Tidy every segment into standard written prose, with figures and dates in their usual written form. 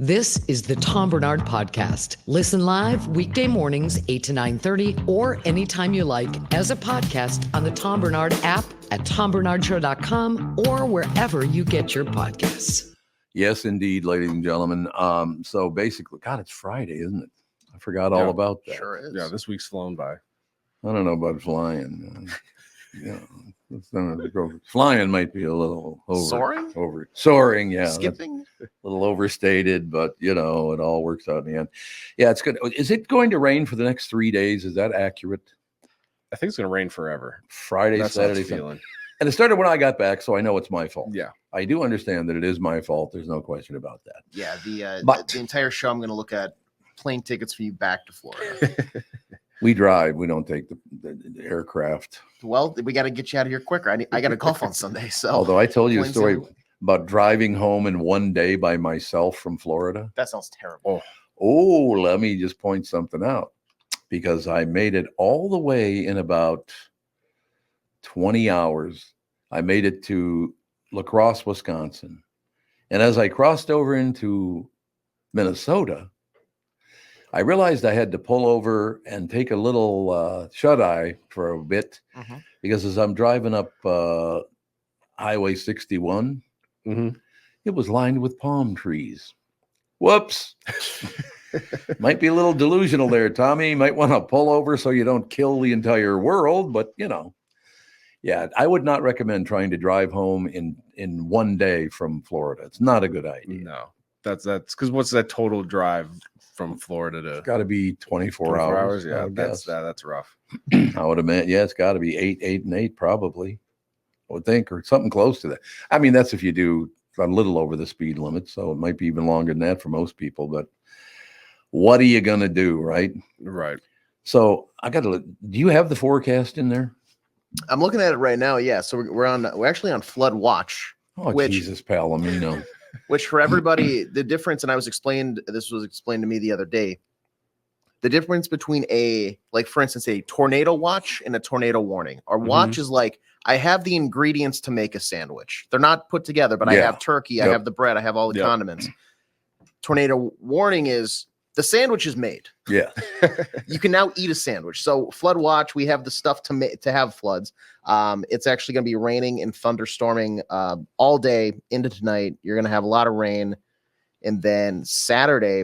This is the Tom Barnard Podcast. Listen live weekday mornings 8 to 9:30 or anytime you like as a podcast on the Tom Barnard app at tombarnardshow.com or wherever you get your podcasts. Yes, indeed, ladies and gentlemen. So basically, God, it's Friday, isn't it? I forgot all about that. Sure is. Yeah, this week's flown by. I don't know about flying. Flying might be a little soaring. Yeah, Skipping, a little overstated, but it all works out in the end. Yeah, it's good. Is it going to rain for the next 3 days? Is that accurate? I think it's going to rain forever. Friday, That's Saturday, Sunday. And it started when I got back, so I know it's my fault. Yeah, I do understand that it is my fault. There's no question about that. Yeah, the entire show, I'm going to look at plane tickets for you back to Florida. We drive. We don't take the aircraft. Well, we got to get you out of here quicker. I got to golf on Sunday. So, although I told you a story about driving home in one day by myself from Florida. That sounds terrible. Oh, let me just point something out, because I made it all the way in about 20 hours. I made it to La Crosse, Wisconsin. And as I crossed over into Minnesota, I realized I had to pull over and take a little shut-eye for a bit, because as I'm driving up Highway 61, it was lined with palm trees. Whoops. Might be a little delusional there, Tommy. Might want to pull over so you don't kill the entire world, but yeah, I would not recommend trying to drive home in one day from Florida. It's not a good idea. No, that's because what's that total drive from Florida to? It's got to be 24 hours. Yeah, that's rough. I would imagine. Yeah, it's got to be 8 and 8 probably. I would think, or something close to that. I mean, that's if you do a little over the speed limit, so it might be even longer than that for most people. But what are you gonna do, right? Right. So do you have the forecast in there? I'm looking at it right now. Yeah, so we're actually on flood watch. Oh, Jesus, Palomino. Which for everybody, the difference, and this was explained to me the other day, the difference between for instance, a tornado watch and a tornado warning. Our watch is like, I have the ingredients to make a sandwich. They're not put together, but I have turkey, I have the bread, I have all the condiments. Tornado warning is the sandwich is made. Yeah. You can now eat a sandwich. So flood watch, we have the stuff to have floods. It's actually going to be raining and thunderstorming all day into tonight. You're going to have a lot of rain. And then Saturday,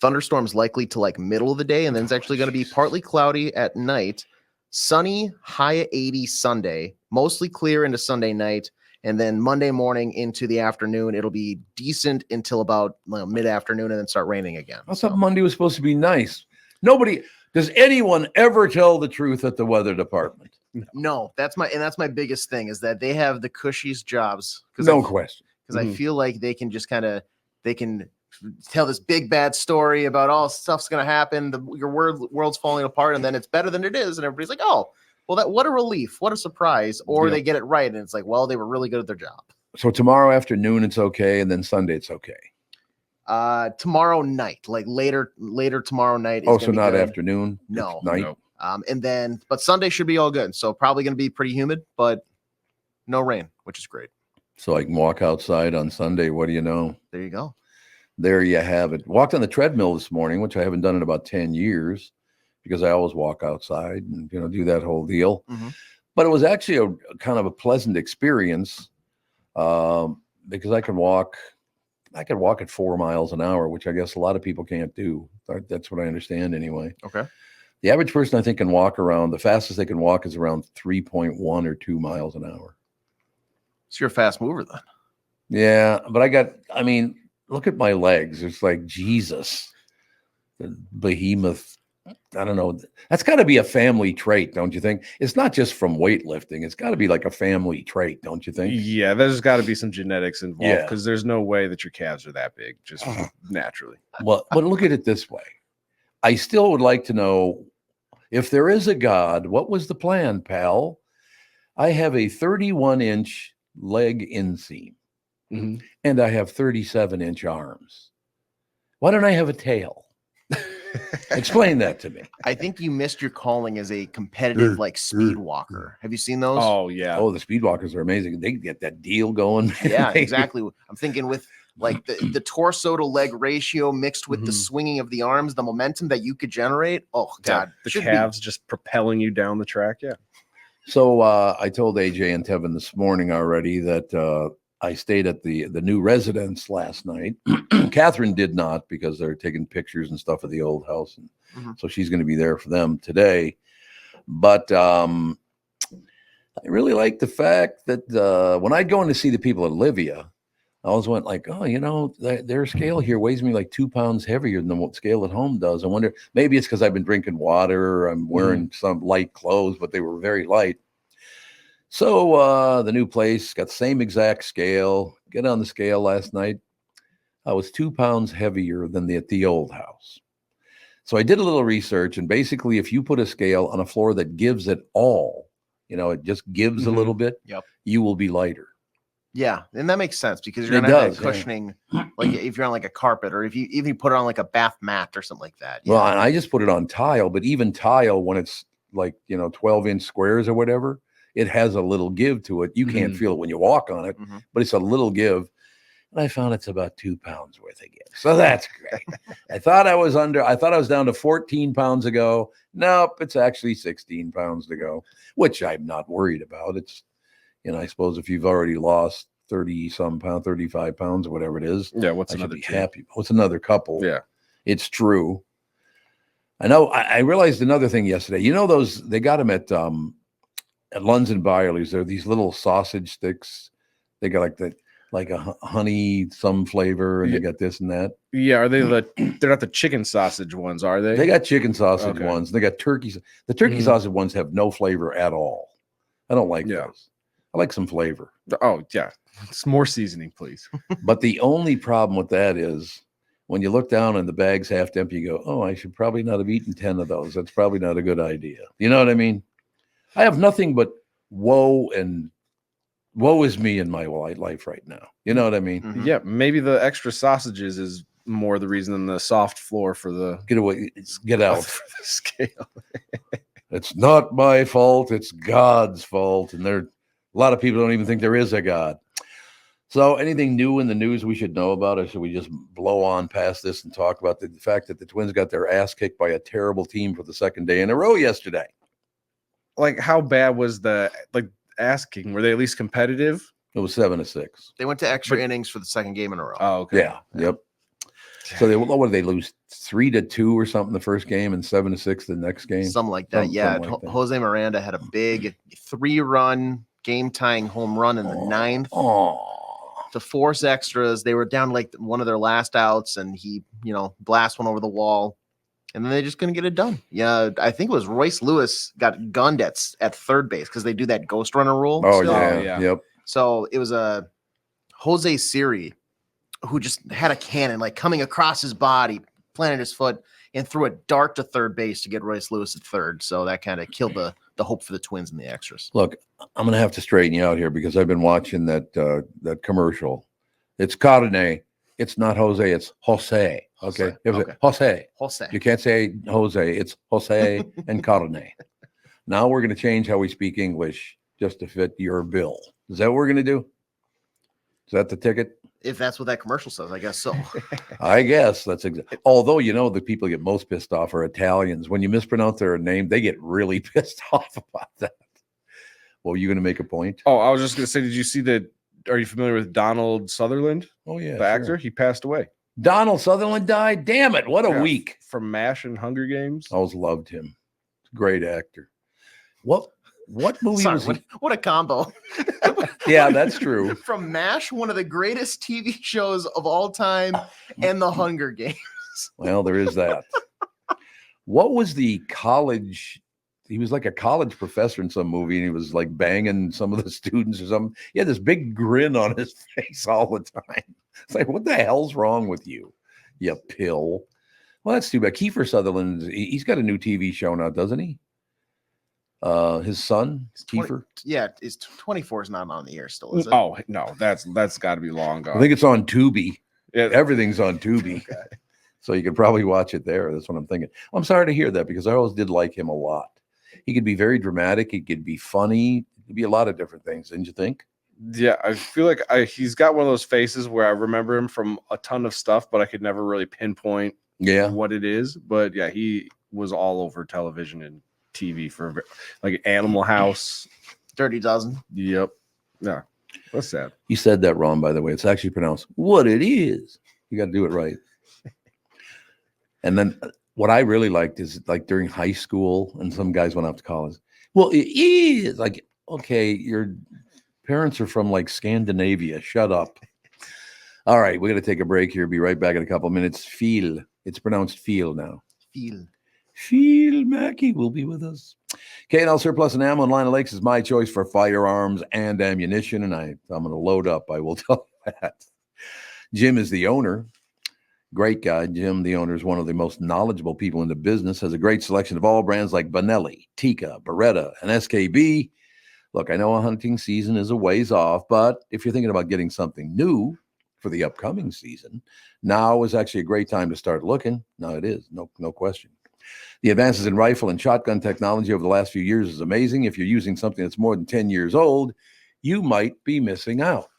thunderstorms likely to middle of the day. And then it's actually going to be partly cloudy at night. Sunny, high at 80 Sunday, mostly clear into Sunday night. And then Monday morning into the afternoon, it'll be decent until about mid-afternoon and then start raining again. I thought Monday was supposed to be nice. Does anyone ever tell the truth at the weather department? No, that's my biggest thing is that they have the cushiest jobs. Question. Because I feel like they can just they can tell this big bad story about all stuff's going to happen. Your world's falling apart, and then it's better than it is. And everybody's like, oh, well, what a relief. What a surprise. Or they get it right. And it's like, well, they were really good at their job. So tomorrow afternoon, it's okay. And then Sunday, it's okay. Tomorrow night, later tomorrow night. So not good. Afternoon? No. Night? No. But Sunday should be all good. So probably going to be pretty humid, but no rain, which is great. So I can walk outside on Sunday. What do you know? There you go. There you have it. Walked on the treadmill this morning, which I haven't done in about 10 years because I always walk outside and, do that whole deal. But it was actually a kind of a pleasant experience because I could walk at 4 miles an hour, which I guess a lot of people can't do. That's what I understand anyway. Okay. The average person I think can walk the fastest they can walk is around 3.1 or 2 miles an hour. So you're a fast mover then. Yeah, but look at my legs. It's like Jesus, the behemoth. I don't know. That's got to be a family trait, don't you think? It's not just from weightlifting. It's got to be like a family trait, don't you think? Yeah, there's got to be some genetics involved because there's no way that your calves are that big, just naturally. Well, but look at it this way. I still would like to know, if there is a God, what was the plan, pal? I have a 31-inch leg inseam. And I have 37-inch arms. Why don't I have a tail? Explain that to me. I think you missed your calling as a competitive speed walker. Have you seen those? Oh yeah. Oh, the speed walkers are amazing. They get that deal going. Yeah, exactly. I'm thinking with like the torso to leg ratio mixed with the swinging of the arms, the momentum that you could generate. Oh God, the calves just propelling you down the track. Yeah. So I told AJ and Tevin this morning already that I stayed at the new residence last night. Catherine did not, because they're taking pictures and stuff of the old house. And so she's going to be there for them today. But I really like the fact that when I'd go in to see the people at Livia, I always went like, oh, you know, their scale here weighs me like 2 pounds heavier than what scale at home does. I wonder, maybe it's because I've been drinking water, or I'm wearing some light clothes, but they were very light. So the new place got the same exact scale. Get on the scale last night. I was 2 pounds heavier than at the old house. So I did a little research, and basically if you put a scale on a floor that gives it all, you know, it just gives a little bit, you will be lighter. Yeah, and that makes sense, because you're gonna have that cushioning, like if you're on like a carpet, or if you put it on like a bath mat or something like that. Well, and I just put it on tile, but even tile, when it's like, you know, 12-inch squares or whatever, it has a little give to it. You can't feel it when you walk on it, but it's a little give. And I found it's about 2 pounds worth of give. So that's great. I thought I was down to 14 pounds ago. Nope, it's actually 16 pounds to go, which I'm not worried about. It's, you know, I suppose if you've already lost 30-some pounds, 35 pounds or whatever it is. Yeah, what's I should another be two? happy. What's another couple? Yeah. It's true. I know. I realized another thing yesterday. You know, they got them at Lunds and Byerly's. They're these little sausage sticks. They got like a honey, some flavor, and they got this and that. Yeah, are they they're not the chicken sausage ones, are they? They got chicken sausage ones. They got turkey. The turkey sausage ones have no flavor at all. I don't like those. I like some flavor. Oh, yeah. It's more seasoning, please. But the only problem with that is when you look down and the bag's half empty, you go, oh, I should probably not have eaten 10 of those. That's probably not a good idea. You know what I mean? I have nothing but woe is me in my life right now. You know what I mean? Yeah, maybe the extra sausages is more the reason than the soft floor for the get out for the scale. It's not my fault. It's God's fault. And a lot of people don't even think there is a God. So anything new in the news we should know about, or should we just blow on past this and talk about the fact that the Twins got their ass kicked by a terrible team for the second day in a row yesterday? Like, how bad was the ass kicking? Were they at least competitive? It was 7-6. They went to extra innings for the second game in a row. Oh, okay. Yeah. Yep. So what did they lose? 3-2 or something the first game, and 7-6 the next game? Something like that. Something like that. Jose Miranda had a big 3-run game-tying home run in the ninth to force extras. They were down like one of their last outs, and he, blast one over the wall, and then they just couldn't get it done. Yeah, I think it was Royce Lewis got gunned at third base because they do that ghost runner rule. Oh, still. yeah. Yep. So it was a Jose Siri who just had a cannon like coming across his body, planted his foot, and threw a dart to third base to get Royce Lewis at third. So that kind of killed the hope for the Twins in the extras. Look, I'm going to have to straighten you out here because I've been watching that commercial. It's Carne. It's not Jose. It's Jose. Okay. Jose. Jose. You can't say Jose. It's Jose and Carne. Now we're going to change how we speak English just to fit your bill. Is that what we're going to do? Is that the ticket? If that's what that commercial says, I guess so. I guess that's exactly. Although, the people get most pissed off are Italians. When you mispronounce their name, they get really pissed off about that. Well, you going to make a point? Oh, I was just going to say, did you see are you familiar with Donald Sutherland? Oh, yeah. The actor? He passed away. Donald Sutherland died? Damn it. What a week. From MASH and Hunger Games. I always loved him. Great actor. What movie was he? What a combo. Yeah, that's true. From MASH, one of the greatest TV shows of all time, and The Hunger Games. Well, there is that. What was the college? He was like a college professor in some movie, and he was like banging some of the students or something. He had this big grin on his face all the time. It's like, what the hell's wrong with you, you pill? Well, that's too bad. Kiefer Sutherland, he's got a new TV show now, doesn't he? His son, Kiefer. His 24 is not on the air still, is it? Oh no, that's got to be long gone. I think it's on Tubi. Yeah, everything's on Tubi, so you could probably watch it there. That's what I'm thinking. I'm sorry to hear that because I always did like him a lot. He could be very dramatic. He could be funny. He could be a lot of different things, didn't you think? Yeah, I feel like he's got one of those faces where I remember him from a ton of stuff, but I could never really pinpoint what it is. But yeah, he was all over television and TV for like Animal House, Dirty Dozen. Yep. Yeah. What's that? You said that wrong, by the way. It's actually pronounced what it is. You got to do it right. And then what I really liked is like during high school, and some guys went off to college. Well, it is like, okay, your parents are from like Scandinavia. Shut up. All right, we're going to take a break here. Be right back in a couple of minutes. Feel. It's pronounced feel now. Feel Mackey will be with us. K&L Surplus and Ammo in Line of Lakes is my choice for firearms and ammunition, and I'm going to load up. I will tell you that. Jim is the owner. Great guy. Jim, the owner, is one of the most knowledgeable people in the business, has a great selection of all brands like Benelli, Tikka, Beretta, and SKB. Look, I know a hunting season is a ways off, but if you're thinking about getting something new for the upcoming season, now is actually a great time to start looking. No, it is. No question. The advances in rifle and shotgun technology over the last few years is amazing. If you're using something that's more than 10 years old, you might be missing out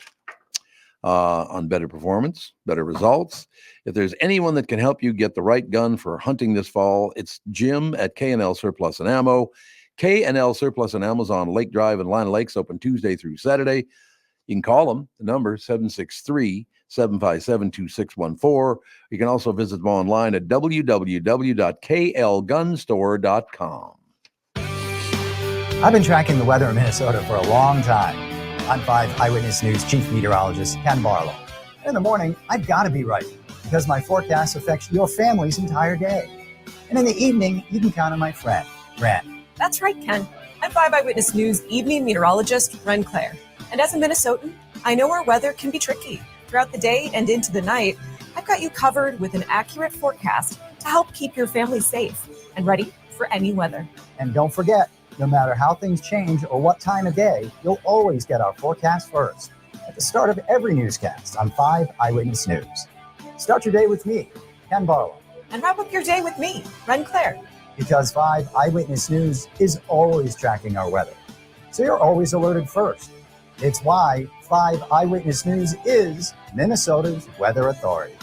on better performance, better results. If there's anyone that can help you get the right gun for hunting this fall, it's Jim at K&L Surplus and Ammo. K&L Surplus and Ammo is on Lake Drive in Line of Lakes, open Tuesday through Saturday. You can call them. The number 763-757-2614. You can also visit them online at www.klgunstore.com. I've been tracking the weather in Minnesota for a long time. I'm 5 Eyewitness News Chief Meteorologist Ken Barlow. In the morning, I've got to be right because my forecast affects your family's entire day. And in the evening, you can count on my friend, Ren. That's right, Ken. I'm 5 Eyewitness News Evening Meteorologist Ren Claire. And as a Minnesotan, I know our weather can be tricky. Throughout the day and into the night, I've got you covered with an accurate forecast to help keep your family safe and ready for any weather. And don't forget, no matter how things change or what time of day, you'll always get our forecast first at the start of every newscast on 5 Eyewitness News. Start your day with me, Ken Barlow. And wrap up your day with me, Ren Claire. Because 5 Eyewitness News is always tracking our weather, so you're always alerted first. It's why 5 Eyewitness News is Minnesota's weather authority.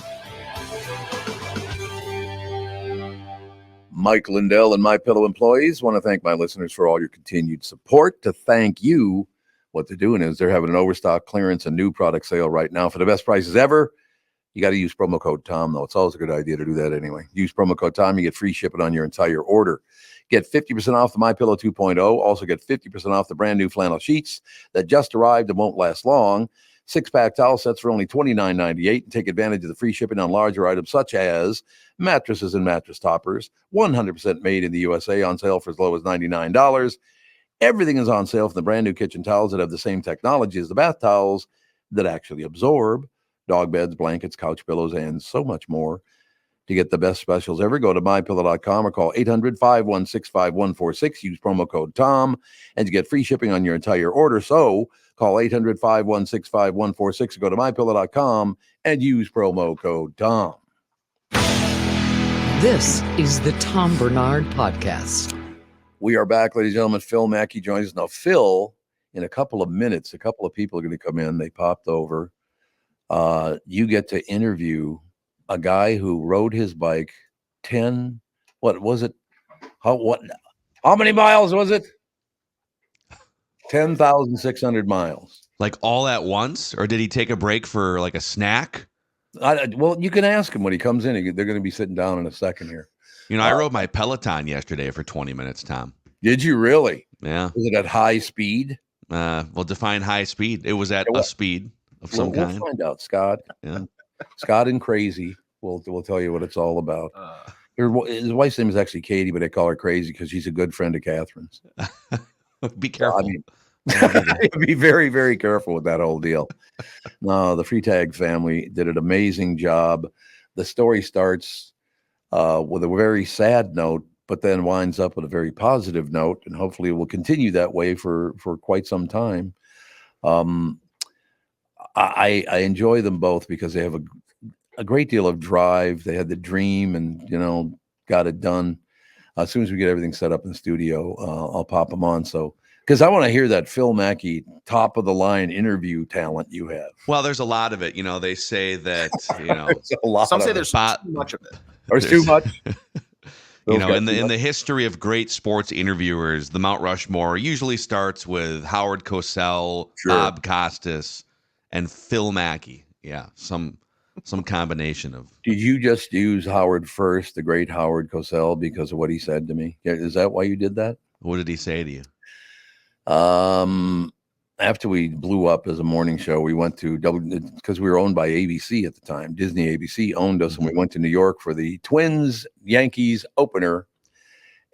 Mike Lindell and MyPillow employees want to thank my listeners for all your continued support. To thank you, what they're doing is they're having an overstock clearance and new product sale right now for the best prices ever. You got to use promo code Tom, though. It's always a good idea to do that anyway. Use promo code Tom. You get free shipping on your entire order. Get 50% off the MyPillow 2.0. Also get 50% off the brand new flannel sheets that just arrived and won't last long. 6-pack towel sets for only $29.98. And take advantage of the free shipping on larger items such as mattresses and mattress toppers. 100% made in the USA, on sale for as low as $99. Everything is on sale from the brand new kitchen towels that have the same technology as the bath towels that actually absorb. Dog beds, blankets, couch pillows, and so much more. To get the best specials ever, go to mypillow.com or call 800-516-5146. Use promo code Tom, and you get free shipping on your entire order. So call 800-516-5146 or go to mypillow.com and use promo code Tom. This is the Tom Barnard Podcast. We are back, ladies and gentlemen. Phil Mackey joins us. Now, Phil, in a couple of minutes, a couple of people are going to come in. They popped over. You get to interview a guy who rode his bike 10, what was it? How many miles was it? 10,600 miles. Like all at once? Or did he take a break for like a snack? Well, you can ask him when he comes in. They're going to be sitting down in a second here. You know, I rode my Peloton yesterday for 20 minutes, Tom. Did you really? Yeah. Was it at high speed? Well, define high speed. It was at a speed of some kind. We'll find out, Scott. Yeah. Scott and Crazy. We'll tell you what it's all about. His wife's name is actually Katie, but they call her Crazy because she's a good friend of Catherine's. Be careful. I mean, be very, very careful with that whole deal. No, the Freitag family did an amazing job. The story starts with a very sad note, but then winds up with a very positive note, and hopefully it will continue that way for quite some time. I enjoy them both because they have a great deal of drive. They had the dream and, got it done. As soon as we get everything set up in the studio, I'll pop them on. So Because I want to hear that Phil Mackey top of the line interview talent you have. Well, there's a lot of it. They say that, There's a lot Some say of there's it. too much of it. There's too much. In the history of great sports interviewers, the Mount Rushmore usually starts with Howard Cosell, Bob Costas, and Phil Mackey. Yeah, some combination of. Did you just use Howard first, the great Howard Cosell, because of what he said to me? Is that why you did that? What did he say to you? After we blew up as a morning show, we went to because we were owned by ABC at the time. Disney ABC owned us, and we went to New York for the Twins Yankees opener,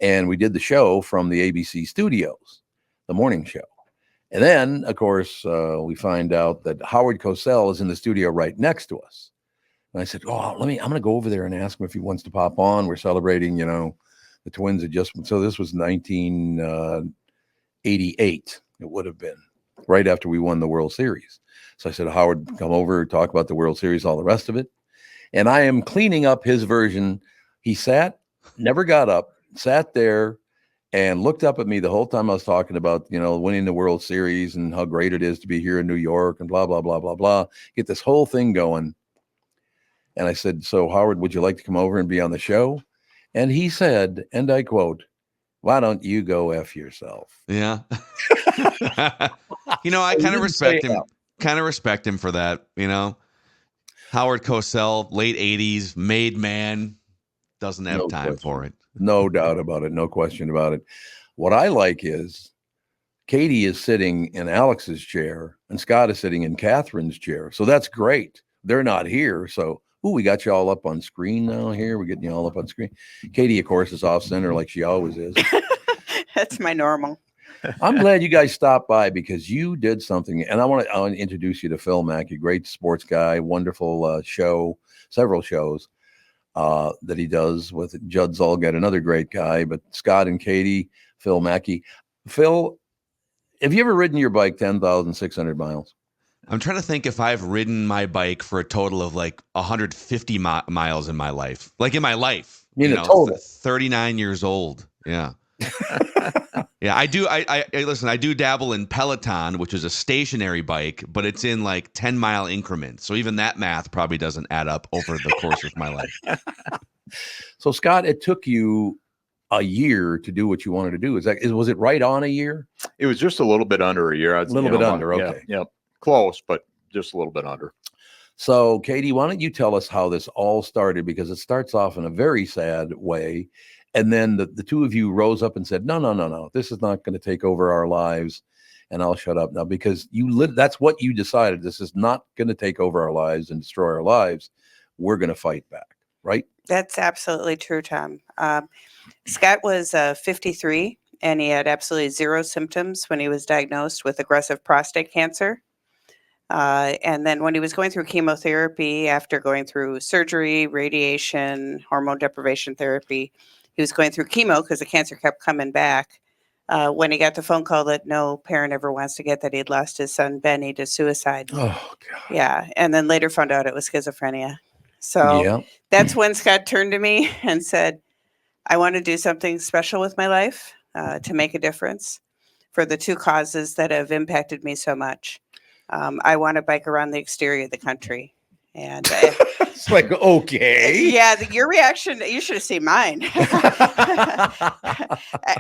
and we did the show from the ABC studios, the morning show. And then, of course, we find out that Howard Cosell is in the studio right next to us. And I said, I'm going to go over there and ask him if he wants to pop on. We're celebrating, the Twins had just, so this was 1988. It would have been right after we won the World Series. So I said, Howard, come over, talk about the World Series, all the rest of it. And I am cleaning up his version. He sat, never got up, sat there and looked up at me the whole time I was talking about, winning the World Series and how great it is to be here in New York and blah, blah, blah, blah, blah. Get this whole thing going. And I said, so Howard, would you like to come over and be on the show? And he said, and I quote, why don't you go F yourself? Yeah. I kind of respect him. Kind of respect him for that. Howard Cosell, late 80s, made man, doesn't have time for it. No doubt about it. No question about it. What I like is Katie is sitting in Alex's chair and Scott is sitting in Catherine's chair. So that's great. They're not here. So, we got you all up on screen now here. We're getting you all up on screen. Katie, of course, is off center like she always is. That's my normal. I'm glad you guys stopped by because you did something. And I want to introduce you to Phil Mackey, great sports guy, wonderful show, several shows that he does with Judd Zulgad, another great guy. But Scott and Katy, Phil Mackey. Phil, have you ever ridden your bike 10,600 miles? I'm trying to think if I've ridden my bike for a total of like 150 miles in my life. Like in my life. Total. 39 years old. Yeah. Yeah, I do. I listen, I do dabble in Peloton, which is a stationary bike, but it's in like 10-mile increments. So even that math probably doesn't add up over the course of my life. So Scott, it took you a year to do what you wanted to do. Was it right on a year? It was just a little bit under a year. A little bit under. Okay. Yeah. Close, but just a little bit under. So, Katie, why don't you tell us how this all started? Because it starts off in a very sad way. And then the two of you rose up and said, no, this is not going to take over our lives. And I'll shut up now because that's what you decided. This is not going to take over our lives and destroy our lives. We're going to fight back, right? That's absolutely true, Tom. Scott was 53, and he had absolutely zero symptoms when he was diagnosed with aggressive prostate cancer. And then when he was going through chemotherapy, after going through surgery, radiation, hormone deprivation therapy, he was going through chemo because the cancer kept coming back. When he got the phone call that no parent ever wants to get, that he'd lost his son, Benny, to suicide. Oh, God. Yeah. And then later found out it was schizophrenia. So that's when Scott turned to me and said, I want to do something special with my life to make a difference for the two causes that have impacted me so much. I want to bike around the exterior of the country. And it's like, okay. Yeah, your reaction, you should have seen mine.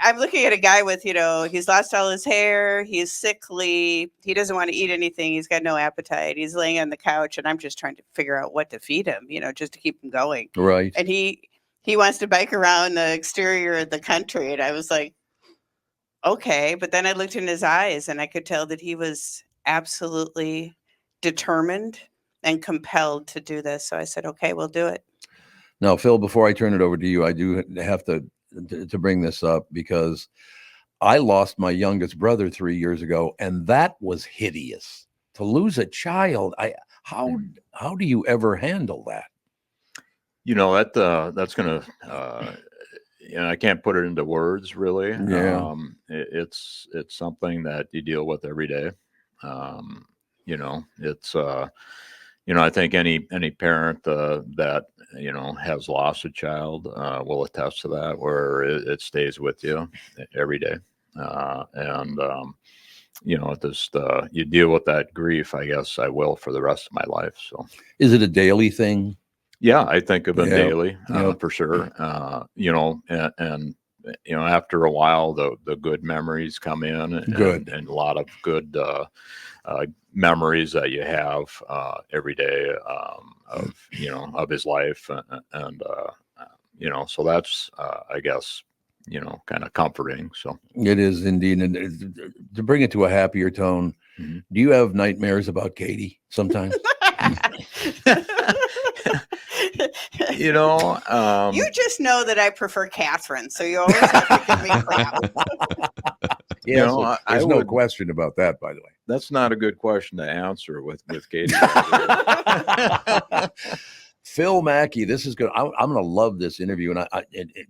I'm looking at a guy with, he's lost all his hair. He's sickly. He doesn't want to eat anything. He's got no appetite. He's laying on the couch, and I'm just trying to figure out what to feed him, just to keep him going. Right. And he wants to bike around the exterior of the country. And I was like, okay. But then I looked in his eyes, and I could tell that he was absolutely determined and compelled to do this. So I said, okay, we'll do it. Now, Phil, before I turn it over to you, I do have to bring this up because I lost my youngest brother 3 years ago, and that was hideous. To lose a child, how do you ever handle that? That's going to, I can't put it into words really. Yeah. It's something that you deal with every day. It's I think any parent that has lost a child will attest to that, where it stays with you every day. and just you deal with that grief. I guess I will for the rest of my life. So, is it a daily thing? Yeah, I think of it daily, Yeah. for sure. And after a while, the good memories come in, and a lot of good memories that you have every day of his life, and so that's I guess kind of comforting. So it is indeed. And to bring it to a happier tone, do you have nightmares about Katie sometimes? You just know that I prefer Catherine, so you always have to give me crap. There's no question about that, by the way. That's not a good question to answer with Katie. Phil Mackey, this is good. I'm going to love this interview. And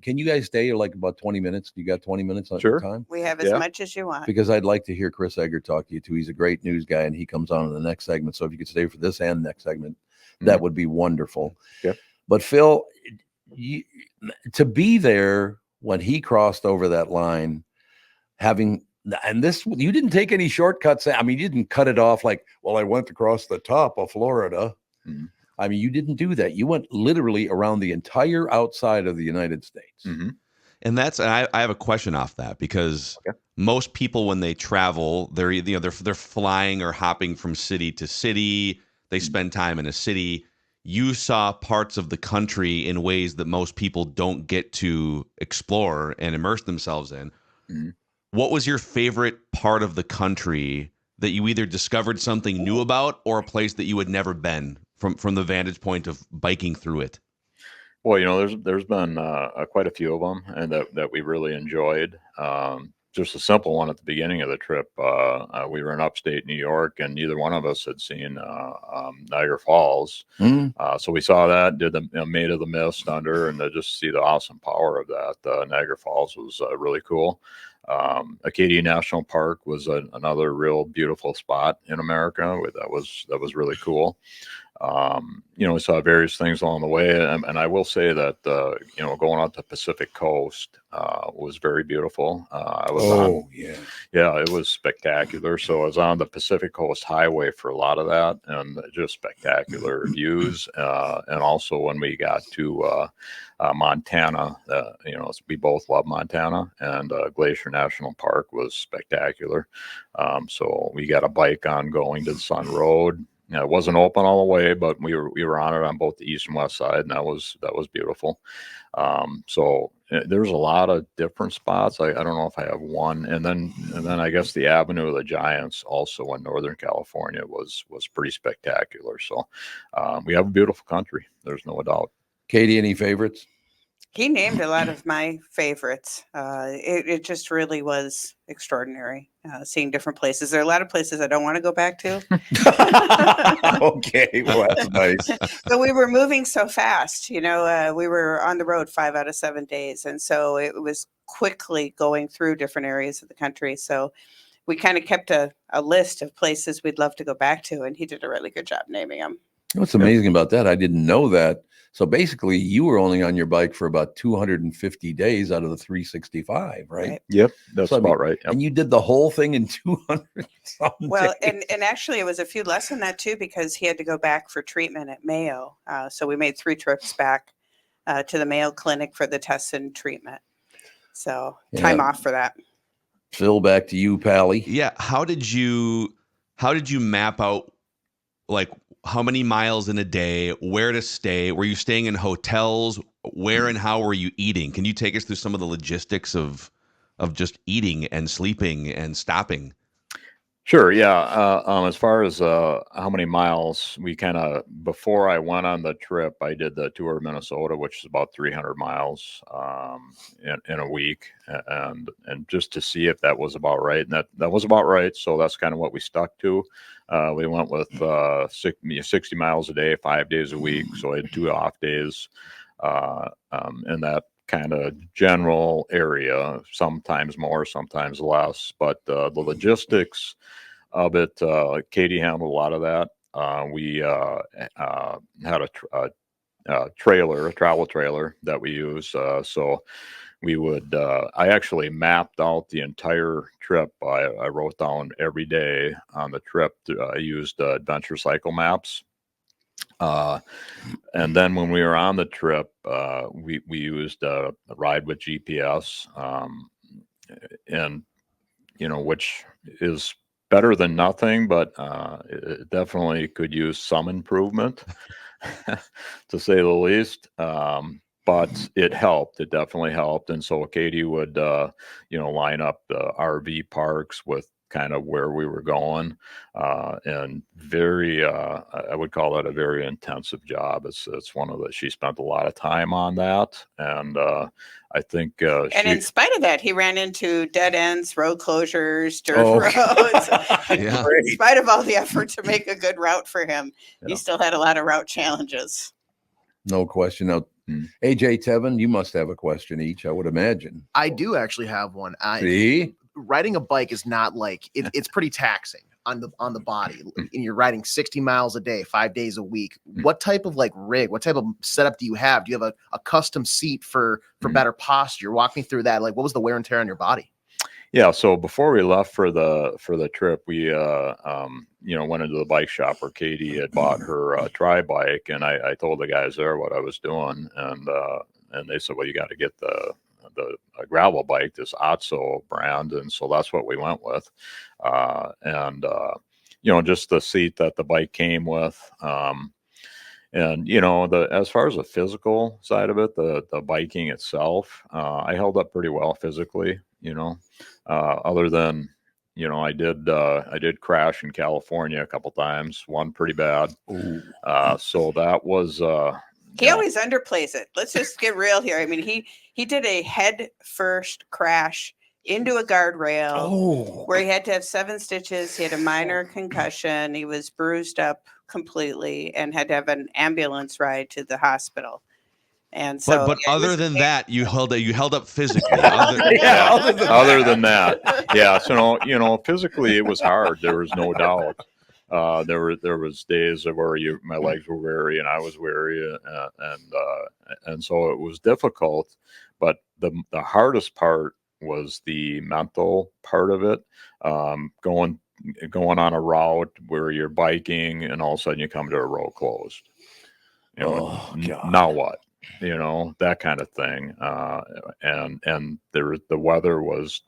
can you guys stay like about 20 minutes? You got 20 minutes on time? We have as much as you want. Because I'd like to hear Chris Egert talk to you too. He's a great news guy, and he comes on in the next segment. So if you could stay for this and next segment, that would be wonderful. Yeah. But Phil, to be there when he crossed over that line, you didn't take any shortcuts. I mean, you didn't cut it off like, well, I went across the top of Florida. Mm-hmm. I mean, you didn't do that. You went literally around the entire outside of the United States. Mm-hmm. And I have a question off that, because most people, when they travel, they're flying or hopping from city to city. They spend time in a city. You saw parts of the country in ways that most people don't get to explore and immerse themselves in. Mm-hmm. What was your favorite part of the country that you either discovered something new about, or a place that you had never been from the vantage point of biking through it? Well, there's been quite a few of them, and that we really enjoyed. Just a simple one at the beginning of the trip. We were in upstate New York, and neither one of us had seen Niagara Falls. So we saw that, did the Maid of the Mist under, and to just see the awesome power of that. Niagara Falls was really cool. Acadia National Park was another real beautiful spot in America. That was really cool. We saw various things along the way, and I will say that going out the Pacific Coast was very beautiful. It was spectacular. So I was on the Pacific Coast Highway for a lot of that, and just spectacular views. And also when we got to Montana, we both love Montana, and Glacier National Park was spectacular. So we got a bike on going to the Sun Road. It wasn't open all the way, but we were on it on both the east and west side, and that was beautiful. So there's a lot of different spots. I don't know if I have one, and then I guess the Avenue of the Giants, also in Northern California, was pretty spectacular. So we have a beautiful country. There's no doubt. Katie, any favorites? He named a lot of my favorites. It just really was extraordinary, seeing different places. There are a lot of places I don't want to go back to. Okay, well, that's nice. But we were moving so fast. We were on the road 5 out of 7 days. And so it was quickly going through different areas of the country. So we kind of kept a list of places we'd love to go back to. And he did a really good job naming them. What's amazing about that, I didn't know that. So basically, you were only on your bike for about 250 days out of the 365, right? Yep, that's about right. Yep. And you did the whole thing in 200 something Well, days. and actually, it was a few less than that, too, because he had to go back for treatment at Mayo. So we made 3 trips back to the Mayo Clinic for the tests and treatment. So time off for that. Phil, back to you, Pally. Yeah. How did you map out, like, how many miles in a day, where to stay? Were you staying in hotels? Where and how were you eating? Can you take us through some of the logistics of just eating and sleeping and stopping? Sure. Yeah. As far as how many miles, we before I went on the trip, I did the tour of Minnesota, which is about 300 miles in a week, and just to see if that was about right, and that was about right. So that's kind of what we stuck to. We went with 60 miles a day, 5 days a week. So I had 2 off days, in that kind of general area, sometimes more, sometimes less. But the logistics of it, Katie handled a lot of that. We had a travel trailer that we use. So we would, I actually mapped out the entire trip. I wrote down every day on the trip. I used adventure cycle maps. And then when we were on the trip, we used a ride with GPS, and, which is better than nothing, but it definitely could use some improvement, to say the least. But it helped. It definitely helped. And so Katie would, line up the RV parks with kind of where we were going, and very, I would call that a very intensive job. It's one of she spent a lot of time on that. And I think, in spite of that, he ran into dead ends, road closures, dirt roads. Yeah. In spite of all the effort to make a good route for him, he still had a lot of route challenges. No question. Now, AJ, Tevin, you must have a question each, I would imagine. I do actually have one. See? Riding a bike is not like it's pretty taxing on the body, and you're riding 60 miles a day, 5 days a week. What type of rig, what type of setup do you have? Do you have a custom seat for better posture? Walk me through that. What was the wear and tear on your body? Yeah, so before we left for the trip, we went into the bike shop where Katie had bought her tri bike, and I told the guys there what I was doing, and they said, well, you got to get the gravel bike, this Otso brand, and so that's what we went with, and just the seat that the bike came with, and as far as the physical side of it, the biking itself, I held up pretty well physically, other than I did crash in California a couple times, one pretty bad. So that was he always underplays it. Let's just get real here. I mean, he did a head first crash into a guardrail where he had to have 7 stitches. He had a minor concussion. He was bruised up completely and had to have an ambulance ride to the hospital. And so, but other than that, you held up physically. Other than that, yeah. So physically it was hard. There was no doubt. There was days where my legs were weary and I was weary, and so it was difficult. But the hardest part was the mental part of it. Going on a route where you're biking and all of a sudden you come to a road closed. Now what? That kind of thing. And the weather was,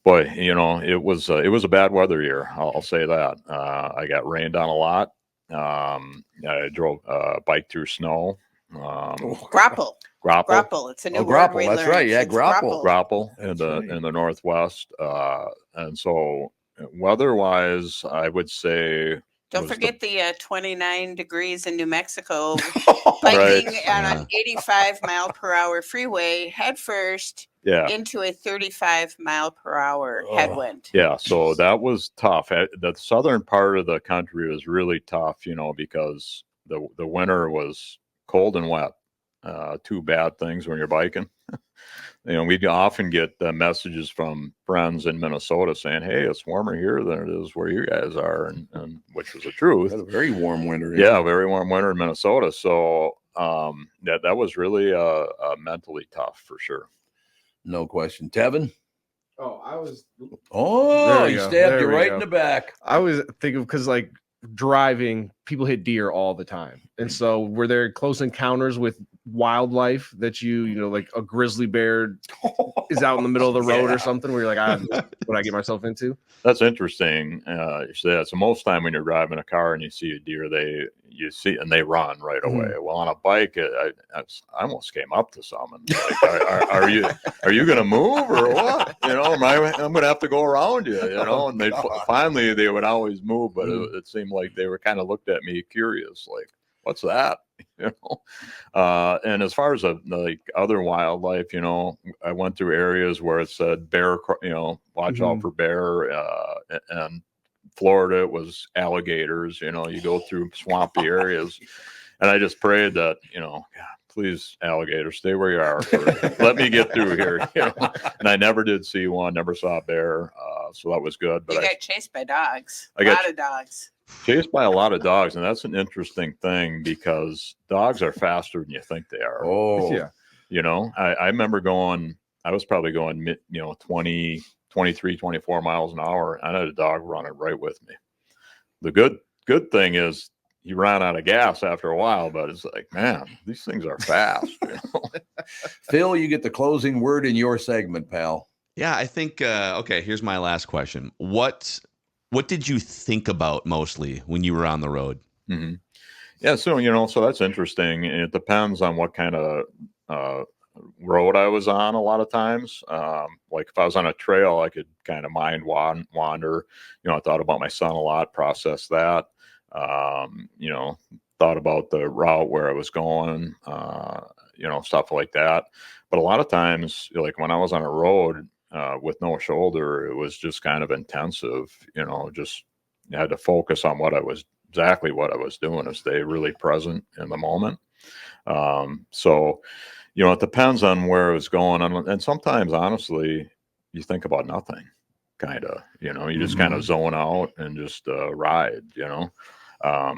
it was a bad weather year. I'll say that. I got rained on a lot. I drove bike through snow. Grapple. It's a new word we that's learned. right. Yeah, it's grapple in the Northwest. And so weather-wise, I would say. Don't forget the 29 degrees in New Mexico, biking on an 85 mile per hour freeway headfirst into a 35 mile per hour headwind. Yeah, so that was tough. The southern part of the country was really tough, because the winter was cold and wet. Two bad things when you're biking. We often get messages from friends in Minnesota saying, "Hey, it's warmer here than it is where you guys are," and which was the truth. Had a very warm winter. Yeah, very warm winter in Minnesota. So that was really mentally tough for sure. No question, Tevin. He stabbed you right in the back. I was thinking because driving, people hit deer all the time, and so were there close encounters with wildlife that like a grizzly bear is out in the middle of the road or something where you're like, what I get myself into? That's interesting. So most time when you're driving a car and you see a deer, you see and they run right away. Well, on a bike, I almost came up to some and are you going to move or what? I'm going to have to go around you. And finally they would always move, but it seemed like they were kind of looked at me curious, like, what's that? And as far as other wildlife, I went through areas where it said bear, watch out for bear, and Florida it was alligators. You go through swampy areas, and I just prayed that God, please, alligator, stay where you are. Let me get through here. And I never did see one. Never saw a bear, so that was good. But you got chased by dogs. A lot of dogs. Chased by a lot of dogs, and that's an interesting thing because dogs are faster than you think they are. I remember I was probably going 20, 23, 24 miles an hour. I had a dog running right with me. The good thing is you ran out of gas after a while, but it's like, man, these things are fast. Phil, you get the closing word in your segment, pal. Yeah, I think, okay, here's my last question. What did you think about mostly when you were on the road? Mm-hmm. Yeah, so that's interesting. It depends on what kind of road I was on a lot of times. Like if I was on a trail, I could kind of mind wander. I thought about my son a lot, processed that. Thought about the route where I was going, stuff like that. But a lot of times, like when I was on a road with no shoulder, it was just kind of intensive, just I had to focus on exactly what I was doing and stay really present in the moment. It depends on where it was going. And sometimes, honestly, you think about nothing, kind of, you just kind of zone out and just ride,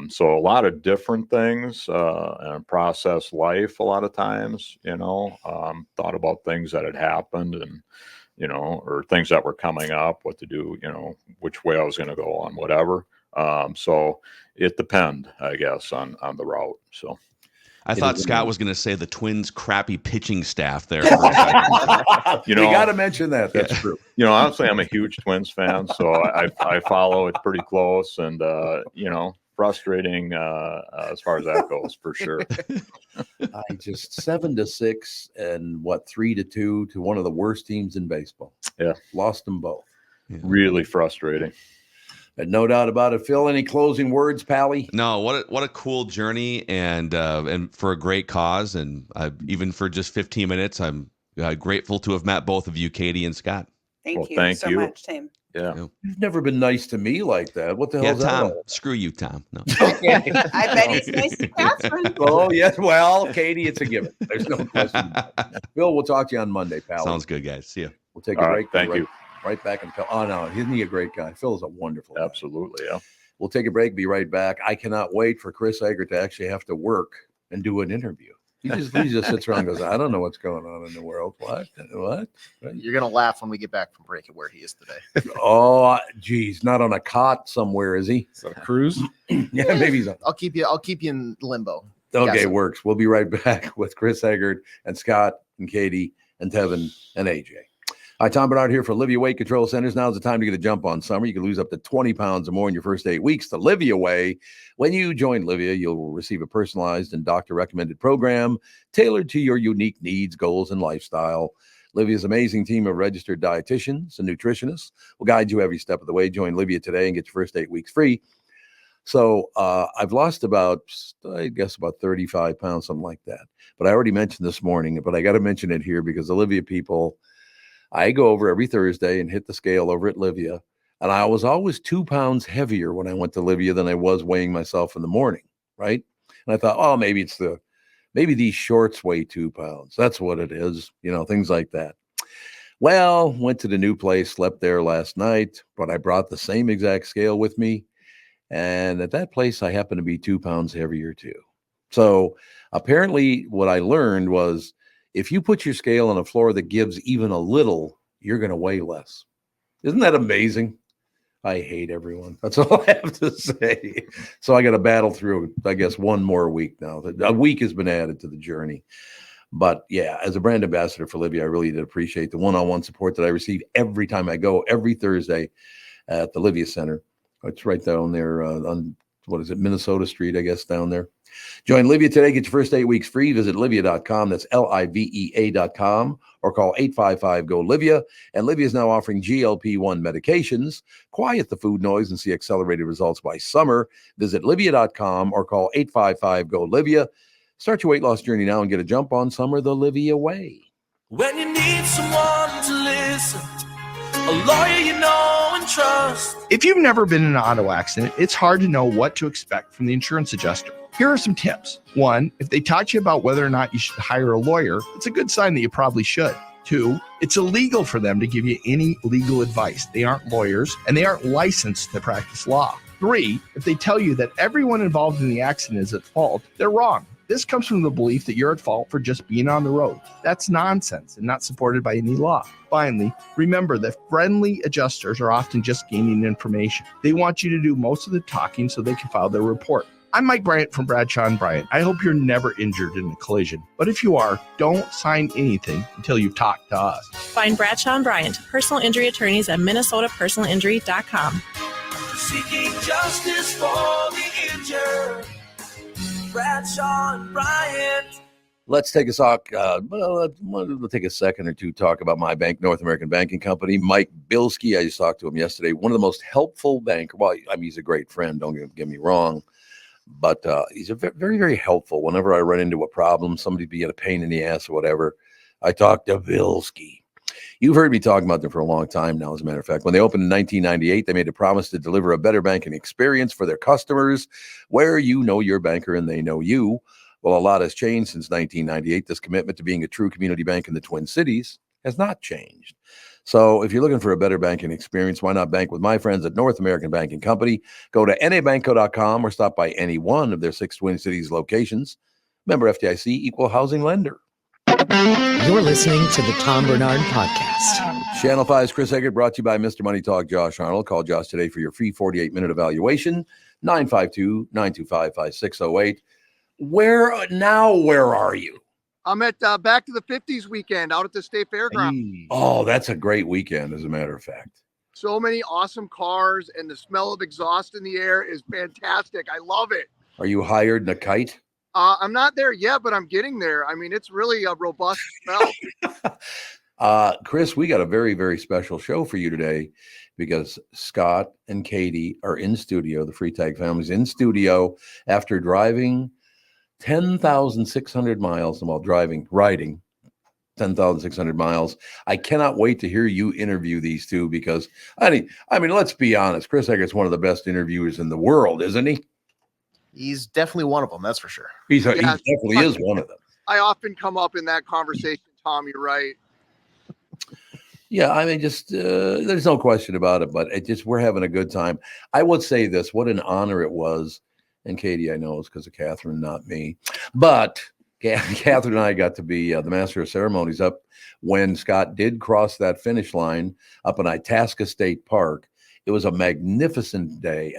So a lot of different things and process life a lot of times, thought about things that had happened and, or things that were coming up, what to do, which way I was going to go on, whatever. So it depends, I guess, on the route. So. I thought Scott was going to say the Twins' crappy pitching staff there. For a second. You got to mention that. That's true. Honestly, I'm a huge Twins fan, so I follow it pretty close, and frustrating as far as that goes, for sure. I just 7-6 and 3-2 to one of the worst teams in baseball. Yeah, lost them both. Yeah. Really frustrating. And no doubt about it. Phil, any closing words, Pally? No, what a cool journey and for a great cause. And even for just 15 minutes, I'm grateful to have met both of you, Katie and Scott. Thank you so much, Tim. Yeah. You've never been nice to me like that. What the hell is Tom, that? screw you, Tom. No. I bet he's nice to Catherine. Oh, yes. Well, Katie, it's a given. There's no question. Phil, we'll talk to you on Monday, Pally. Sounds good, guys. See you. We'll take a break. Thank you. Right back and Phil. Oh, no, isn't he a great guy? Phil is a wonderful guy. Absolutely, yeah. We'll take a break, be right back. I cannot wait for Chris Egert to actually have to work and do an interview. He just sits around and goes, I don't know what's going on in the world. What? Right? You're going to laugh when we get back from break at where he is today. Oh, geez. Not on a cot somewhere, is he? Is that a cruise? Yeah, maybe he's on. I'll keep you in limbo. Okay, works. We'll be right back with Chris Egert and Scott and Katie and Tevin and AJ. Hi, Tom Barnard here for Livia Weight Control Centers. Now's the time to get a jump on summer. You can lose up to 20 pounds or more in your first 8 weeks the Livia way. When you join Livia, you'll receive a personalized and doctor-recommended program tailored to your unique needs, goals, and lifestyle. Livia's amazing team of registered dietitians and nutritionists will guide you every step of the way. Join Livia today and get your first 8 weeks free. So I've lost about 35 pounds, something like that. But I already mentioned this morning, but I got to mention it here because the Livia people, I go over every Thursday and hit the scale over at Livia. And I was always 2 pounds heavier when I went to Livia than I was weighing myself in the morning. Right. And I thought, oh, maybe these shorts weigh 2 pounds. That's what it is. Things like that. Well, went to the new place, slept there last night, but I brought the same exact scale with me. And at that place, I happened to be 2 pounds heavier too. So apparently what I learned was if you put your scale on a floor that gives even a little, you're going to weigh less. Isn't that amazing? I hate everyone. That's all I have to say. So I got to battle through, I guess, one more week now. A week has been added to the journey. But yeah, as a brand ambassador for Livia, I really did appreciate the one-on-one support that I receive every time I go, every Thursday at the Livia Center. It's right down there on, Minnesota Street, I guess, down there. Join Livia today. Get your first 8 weeks free. Visit Livia.com. That's LIVEA.com or call 855-GO-LIVIA. And Livia is now offering GLP-1 medications. Quiet the food noise and see accelerated results by summer. Visit Livia.com or call 855-GO-LIVIA. Start your weight loss journey now and get a jump on summer the Livia way. When you need someone to listen, a lawyer you know and trust. If you've never been in an auto accident, it's hard to know what to expect from the insurance adjuster. Here are some tips. 1, if they talk to you about whether or not you should hire a lawyer, it's a good sign that you probably should. 2, it's illegal for them to give you any legal advice. They aren't lawyers and they aren't licensed to practice law. 3, if they tell you that everyone involved in the accident is at fault, they're wrong. This comes from the belief that you're at fault for just being on the road. That's nonsense and not supported by any law. Finally, remember that friendly adjusters are often just gaining information. They want you to do most of the talking so they can file their report. I'm Mike Bryant from Bradshaw & Bryant. I hope you're never injured in a collision. But if you are, don't sign anything until you've talked to us. Find Bradshaw & Bryant, personal injury attorneys at minnesotapersonalinjury.com. Seeking justice for the injured. Bradshaw and Bryant. Let's take a talk. We'll take a second or two to talk about my bank, North American Banking Company. Mike Bilski, I just talked to him yesterday. One of the most helpful banker. Well, I mean, he's a great friend. Don't get me wrong, but he's a very, very helpful. Whenever I run into a problem, somebody be a pain in the ass or whatever, I talk to Bilski. You've heard me talking about them for a long time now, as a matter of fact. When they opened in 1998, they made a promise to deliver a better banking experience for their customers, where you know your banker and they know you. Well, a lot has changed since 1998. This commitment to being a true community bank in the Twin Cities has not changed. So if you're looking for a better banking experience, why not bank with my friends at North American Banking Company? Go to nabanco.com or stop by any one of their 6 Twin Cities locations. Member FDIC, equal housing lender. You're listening to the Tom Barnard Podcast. Channel 5's Chris Egert, brought to you by Mr. Money Talk, Josh Arnold. Call Josh today for your free 48-minute evaluation, 952-925-5608. Where are you? I'm at Back to the 50s weekend out at the State Fairgrounds. Hey. Oh, that's a great weekend, as a matter of fact. So many awesome cars, and the smell of exhaust in the air is fantastic. I love it. Are you hired in a kite? I'm not there yet, but I'm getting there. I mean, it's really a robust smell. Chris, we got a very, very special show for you today because Scott and Katy are in studio. The Freitag family's in studio after driving 10,600 miles, and while riding 10,600 miles. I cannot wait to hear you interview these two because, I mean, let's be honest. Chris Egert's one of the best interviewers in the world, isn't he? He's definitely one of them. That's for sure. He definitely is one of them. I often come up in that conversation, Tom. You're right. Yeah, I mean, just there's no question about it, but we're having a good time. I would say this, what an honor it was. And Katy, I know, is because of Catherine, not me. But Catherine and I got to be the master of ceremonies up when Scott did cross that finish line up in Itasca State Park. It was a magnificent day.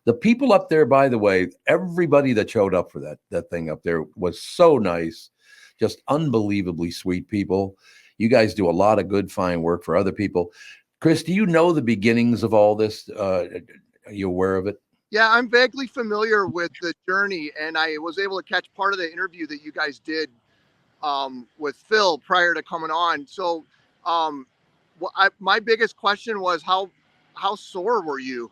The people up there, by the way, everybody that showed up for that thing up there was so nice, just unbelievably sweet people. You guys do a lot of good, fine work for other people. Chris, do you know the beginnings of all this? Are you aware of it? Yeah, I'm vaguely familiar with the journey, and I was able to catch part of the interview that you guys did with Phil prior to coming on. So my biggest question was how sore were you?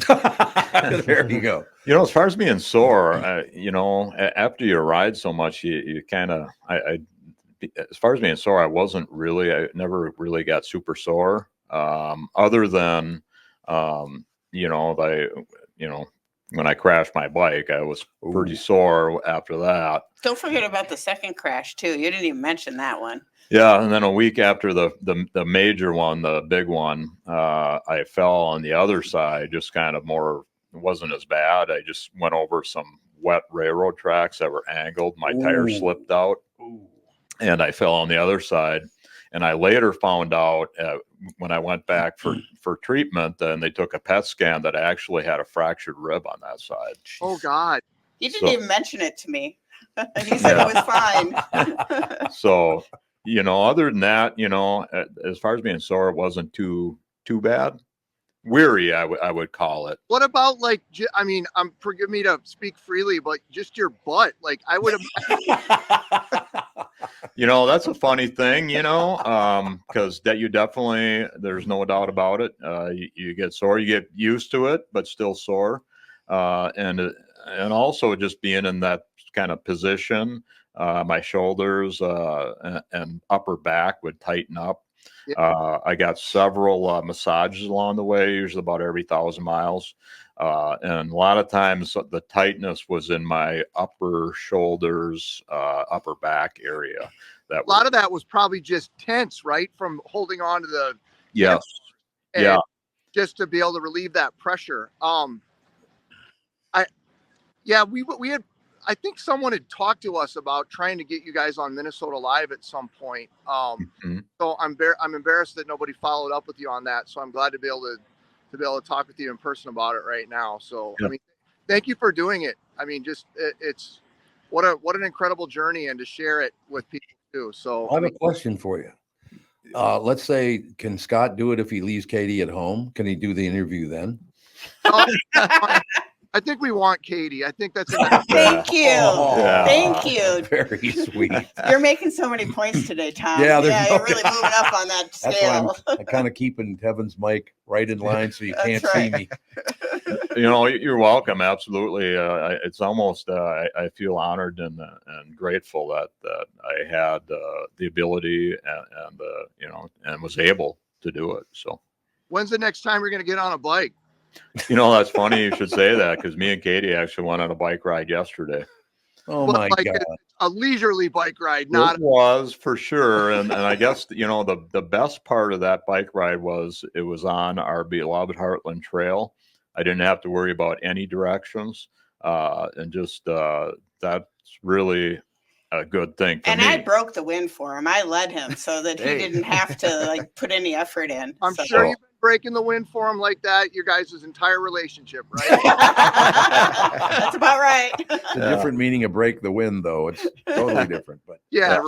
There you go. As far as being sore, after you ride so much, you kind of, as far as being sore, I never really got super sore. Other than, when I crashed my bike, I was pretty sore after that. Don't forget about the second crash too. You didn't even mention that one. Yeah, and then a week after the major one, the big one, I fell on the other side, just kind of more, it wasn't as bad. I just went over some wet railroad tracks that were angled. My tire slipped out, and I fell on the other side. And I later found out when I went back for treatment, and they took a PET scan that I actually had a fractured rib on that side. Oh, God. You didn't even mention it to me. You said it was fine. So, other than that, as far as being sore, it wasn't too bad. Weary, I would call it. What about forgive me to speak freely, but just your butt? Like I would have. That's a funny thing, because that you definitely, there's no doubt about it. You get sore, you get used to it, but still sore. And also just being in that kind of position, my shoulders and upper back would tighten up. Yeah. I got several massages along the way, usually about every 1,000 miles. And a lot of times the tightness was in my upper shoulders, upper back area. A lot of that was probably just tense, right? From holding on to the just to be able to relieve that pressure. We had I think someone had talked to us about trying to get you guys on Minnesota Live at some point. So I'm embarrassed that nobody followed up with you on that. So I'm glad to be able to talk with you in person about it right now. So I mean, thank you for doing it. I mean, just it's what an incredible journey, and to share it with people too. So I have a question for you. Let's say, can Scott do it if he leaves Katy at home? Can he do the interview then? I think we want Katy. I think that's Thank you. Oh, Thank you. Very sweet. You're making so many points today, Tom. Yeah, you're really moving up on that That's why scale. I'm kind of keeping Kevin's mic right in line so you can't see me. You're welcome. Absolutely. It's almost, I feel honored and grateful that I had the ability and was able to do it. So when's the next time you're going to get on a bike? That's funny you should say that, because me and Katy actually went on a bike ride yesterday. Oh my God. A leisurely bike ride, It was for sure. And I guess, the best part of that bike ride was it was on our beloved Heartland Trail. I didn't have to worry about any directions. And just that's really a good thing for me. I broke the wind for him. I led him so that he didn't have to put any effort in. I'm sure you've been breaking the wind for him like that your guys' entire relationship, right? That's about right. It's a different meaning of break the wind, though. It's totally different. But right.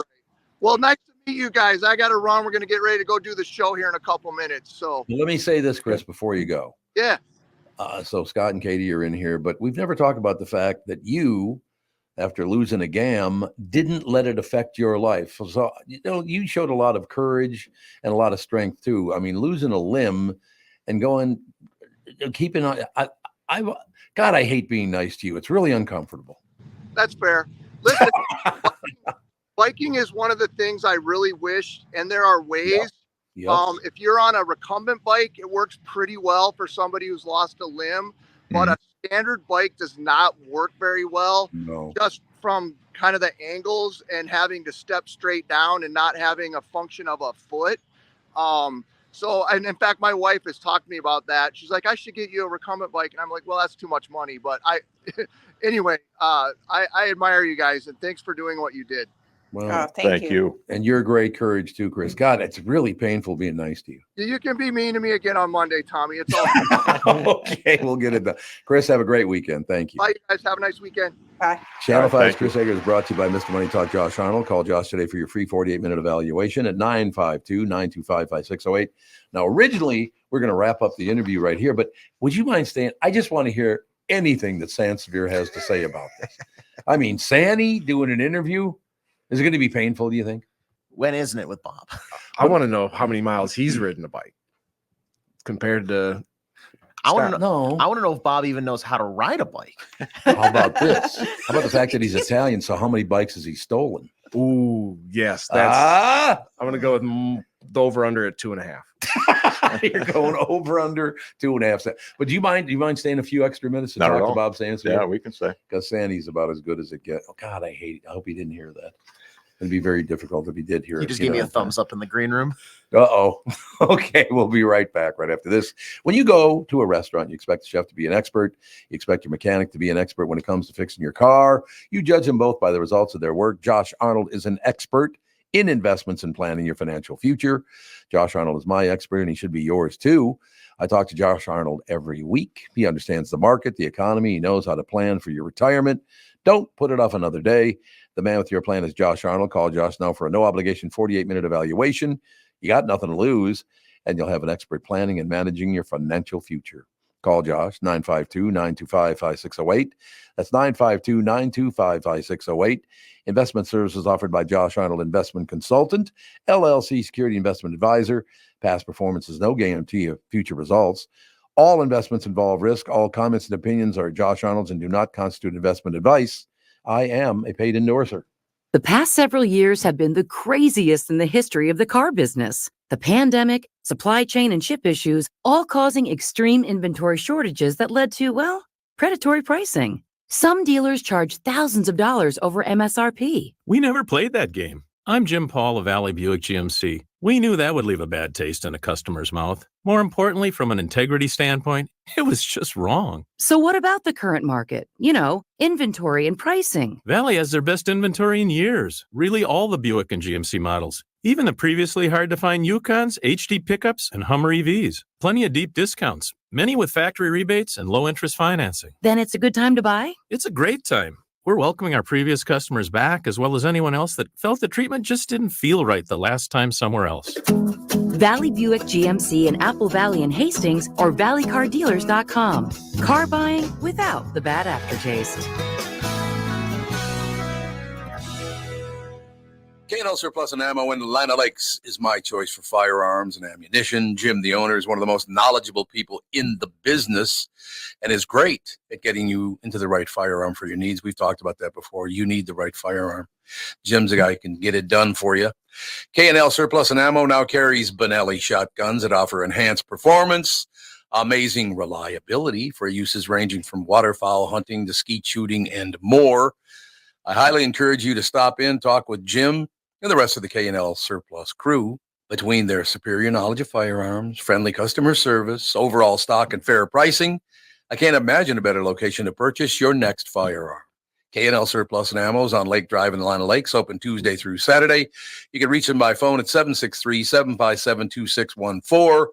Well, nice to meet you guys. I got to run. We're going to get ready to go do the show here in a couple minutes. So let me say this, Chris, before you go. Yeah. So Scott and Katy are in here, but we've never talked about the fact that you, after losing a gam, didn't let it affect your life. So, you showed a lot of courage and a lot of strength too. I mean, losing a limb and keeping on. God, I hate being nice to you. It's really uncomfortable. That's fair. Listen, biking is one of the things I really wish, and there are ways. Yep. If you're on a recumbent bike, it works pretty well for somebody who's lost a limb, but a standard bike does not work very well. No. Just from kind of the angles and having to step straight down and not having a function of a foot. And in fact, my wife has talked to me about that. She's like, I should get you a recumbent bike. And I'm like, well, that's too much money. But anyway, I admire you guys, and thanks for doing what you did. Well, thank you. And you're great courage too, Chris. God, it's really painful being nice to you. You can be mean to me again on Monday, Tommy. It's all okay. We'll get it done. Chris, have a great weekend. Thank you. Bye, guys. Have a nice weekend. Bye. Channel 5's Chris Egert is brought to you by Mr. Money Talk Josh Arnold. Call Josh today for your free 48-minute evaluation at 952-925-5608. Now, originally, we're going to wrap up the interview right here, but would you mind staying? I just want to hear anything that Sansevere has to say about this. I mean, Sandy doing an interview. Is it going to be painful, do you think? When isn't it with Bob? I want to know how many miles he's ridden a bike compared to. I want to know if Bob even knows how to ride a bike. How about this? How about the fact that he's Italian? So how many bikes has he stolen? Ooh, yes. I'm going to go with the over under at 2.5. You're going over under 2.5. But do you mind staying a few extra minutes to talk to Bob Sansevere? Yeah, we can say. Because Sandy's about as good as it gets. Oh God, I hate it. I hope he didn't hear that. It'd be very difficult if he did hear it. He just gave me a thumbs up in the green room. Uh-oh. Okay, we'll be right back right after this. When you go to a restaurant, you expect the chef to be an expert. You expect your mechanic to be an expert when it comes to fixing your car. You judge them both by the results of their work. Josh Arnold is an expert in investments and planning your financial future. Josh Arnold is my expert, and he should be yours too. I talk to Josh Arnold every week. He understands the market, the economy. He knows how to plan for your retirement. Don't put it off another day. The man with your plan is Josh Arnold. Call Josh now for a no-obligation 48-minute evaluation. You got nothing to lose, and you'll have an expert planning and managing your financial future. Call Josh, 952-925-5608. That's 952-925-5608. Investment services offered by Josh Arnold Investment Consultant, LLC Security Investment Advisor. Past performance is no guarantee of future results. All investments involve risk. All comments and opinions are Josh Arnold's and do not constitute investment advice. I am a paid endorser. The past several years have been the craziest in the history of the car business. The pandemic, supply chain, and chip issues, all causing extreme inventory shortages that led to, predatory pricing. Some dealers charge thousands of dollars over MSRP. We never played that game. I'm Jim Paul of Valley Buick GMC. We knew that would leave a bad taste in a customer's mouth. More importantly, from an integrity standpoint, it was just wrong. So what about the current market? You know, inventory and pricing. Valley has their best inventory in years. Really all the Buick and GMC models. Even the previously hard-to-find Yukons, HD pickups, and Hummer EVs. Plenty of deep discounts. Many with factory rebates and low-interest financing. Then it's a good time to buy? It's a great time. We're welcoming our previous customers back, as well as anyone else that felt the treatment just didn't feel right the last time somewhere else. Valley Buick GMC in Apple Valley and Hastings or valleycardealers.com. Car buying without the bad aftertaste. K&L Surplus and Ammo in Lina Lakes is my choice for firearms and ammunition. Jim, the owner, is one of the most knowledgeable people in the business and is great at getting you into the right firearm for your needs. We've talked about that before. You need the right firearm. Jim's a guy who can get it done for you. K&L Surplus and Ammo now carries Benelli shotguns that offer enhanced performance, amazing reliability for uses ranging from waterfowl hunting to skeet shooting and more. I highly encourage you to stop in, talk with Jim and the rest of the K&L Surplus crew. Between their superior knowledge of firearms, friendly customer service, overall stock, and fair pricing, I can't imagine a better location to purchase your next firearm. K&L Surplus and Ammo is on Lake Drive in Lina Lakes, open Tuesday through Saturday. You can reach them by phone at 763-757-2614,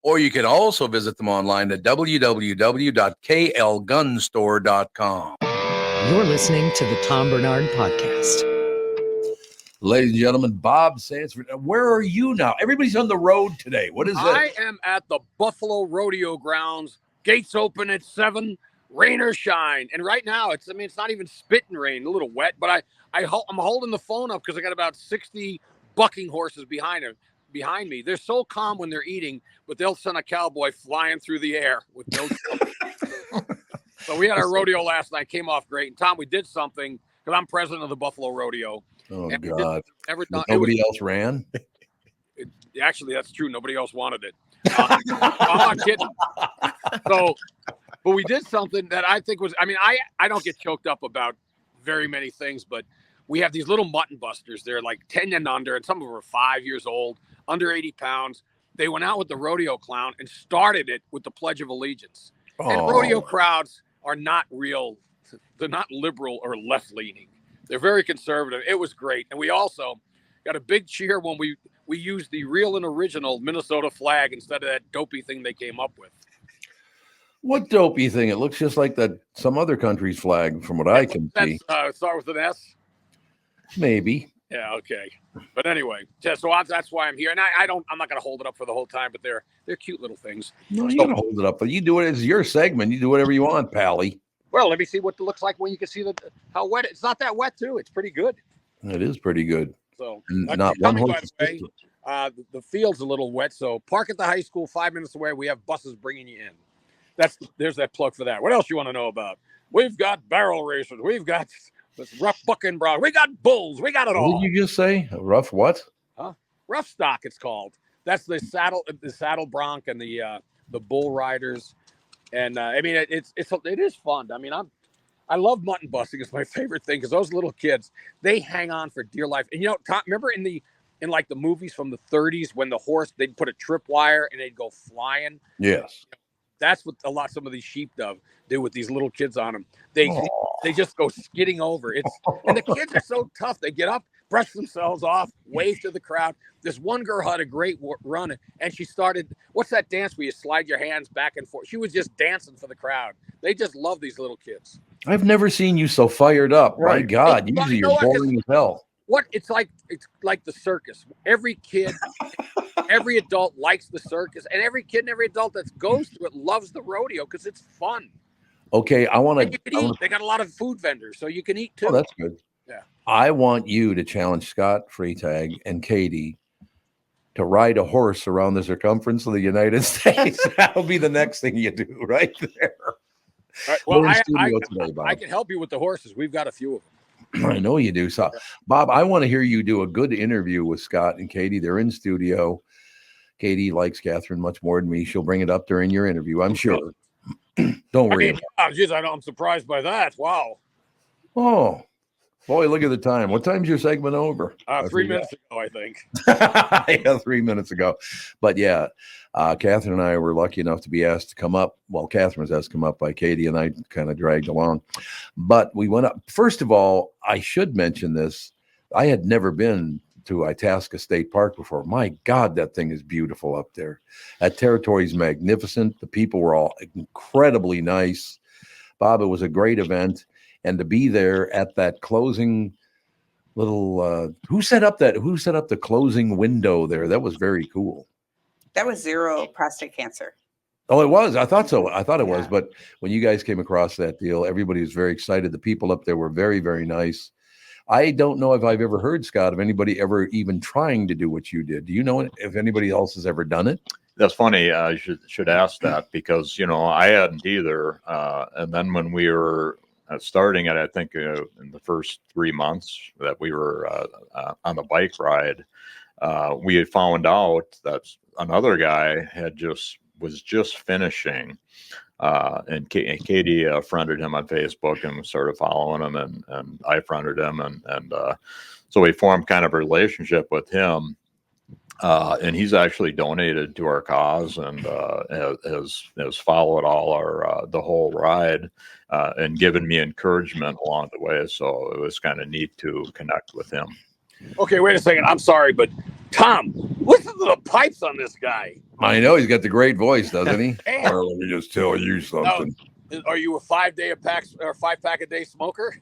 or you can also visit them online at www.klgunstore.com. You're listening to the Tom Barnard Podcast. Ladies and gentlemen, Bob Sansevere. Where are you now? Everybody's on the road today. What is it? I am at the Buffalo Rodeo Grounds. Gates open at 7, rain or shine. And right now, it's not even spitting rain, a little wet, but I'm holding the phone up because I got about 60 bucking horses behind me. They're so calm when they're eating, but they'll send a cowboy flying through the air with no trouble. So we had our rodeo last night, came off great. And Tom, we did something because I'm president of the Buffalo Rodeo. Oh, God. Nobody else ran? Actually, that's true. Nobody else wanted it. I'm not kidding. So, but we did something that I think was, I don't get choked up about very many things, but we have these little mutton-busters. They're like 10 and under, and some of them are 5 years old, under 80 pounds. They went out with the rodeo clown and started it with the Pledge of Allegiance. Oh. And rodeo crowds are not real. They're not liberal or left-leaning. They're very conservative. It was great. And we also got a big cheer when we used the real and original Minnesota flag instead of that dopey thing they came up with. What dopey thing? It looks just like some other country's flag from what I can see. Start with an S? Maybe. Yeah, okay. But anyway, so that's why I'm here. And I'm not going to hold it up for the whole time, but they're cute little things. No, you don't hold it up. But you do it as your segment. You do whatever you want, Pally. Well, let me see what it looks like when you can see how wet it's not that wet too. It's pretty good. It is pretty good. So not one horse. By the way, the field's a little wet. So park at the high school 5 minutes away. We have buses bringing you in. There's that plug for that. What else you want to know about? We've got barrel racers. We've got this rough bucking broad. We got bulls. We got it all. What did you just say? A rough what? Rough stock. It's called. That's the saddle bronc and the bull riders. And it is fun. I love mutton busting. It's my favorite thing because those little kids, they hang on for dear life. And Tom, remember in the movies from the 30s when the horse, they'd put a tripwire and they'd go flying. Yes. That's what some of these sheepdove do with these little kids on them. They just go skidding over. And the kids are so tough. They get up, brush themselves off, wave to the crowd. This one girl had a great run, and she started, what's that dance where you slide your hands back and forth? She was just dancing for the crowd. They just love these little kids. I've never seen you so fired up. Right. My God, usually you're boring as hell. What it's like the circus. Every kid, every adult likes the circus, and every kid and every adult that goes to it loves the rodeo because it's fun. Okay, I want to. You can eat. They got a lot of food vendors, so you can eat too. Oh, that's good. Yeah. I want you to challenge Scott Freitag and Katy to ride a horse around the circumference of the United States. That'll be the next thing you do, right there. Right, well, I can help you with the horses. We've got a few of them. I know you do. So, Bob, I want to hear you do a good interview with Scott and Katy. They're in studio. Katy likes Catherine much more than me. She'll bring it up during your interview, I'm sure. Don't worry. I'm surprised by that. Wow. Oh, Boy, look at the time. What time's your segment over? 3 minutes ago, I think. Yeah, 3 minutes ago. But yeah, Catherine and I were lucky enough to be asked to come up. Well, Catherine was asked to come up by Katie, and I kind of dragged along. But we went up. First of all, I should mention this. I had never been to Itasca State Park before. My God, that thing is beautiful up there. That territory is magnificent. The people were all incredibly nice. Bob, it was a great event. And to be there at that closing little, who set up the closing window there? That was very cool. That was zero prostate cancer. Oh, it was. I thought so. I thought it was. But when you guys came across that deal, everybody was very excited. The people up there were very, very nice. I don't know if I've ever heard, Scott, of anybody ever even trying to do what you did. Do you know if anybody else has ever done it? That's funny. I should ask that because, I hadn't either. And then when we were starting it, I think in the first 3 months that we were on the bike ride, we had found out that another guy was just finishing. And Katie friended him on Facebook and started following him, and I friended him, and so we formed kind of a relationship with him. And he's actually donated to our cause and has followed all the whole ride and given me encouragement along the way. So it was kind of neat to connect with him. Okay, wait a second. I'm sorry, but Tom, listen to the pipes on this guy. I know he's got the great voice, doesn't he? Man. Or let me just tell you something. No, are you a 5 pack a day smoker?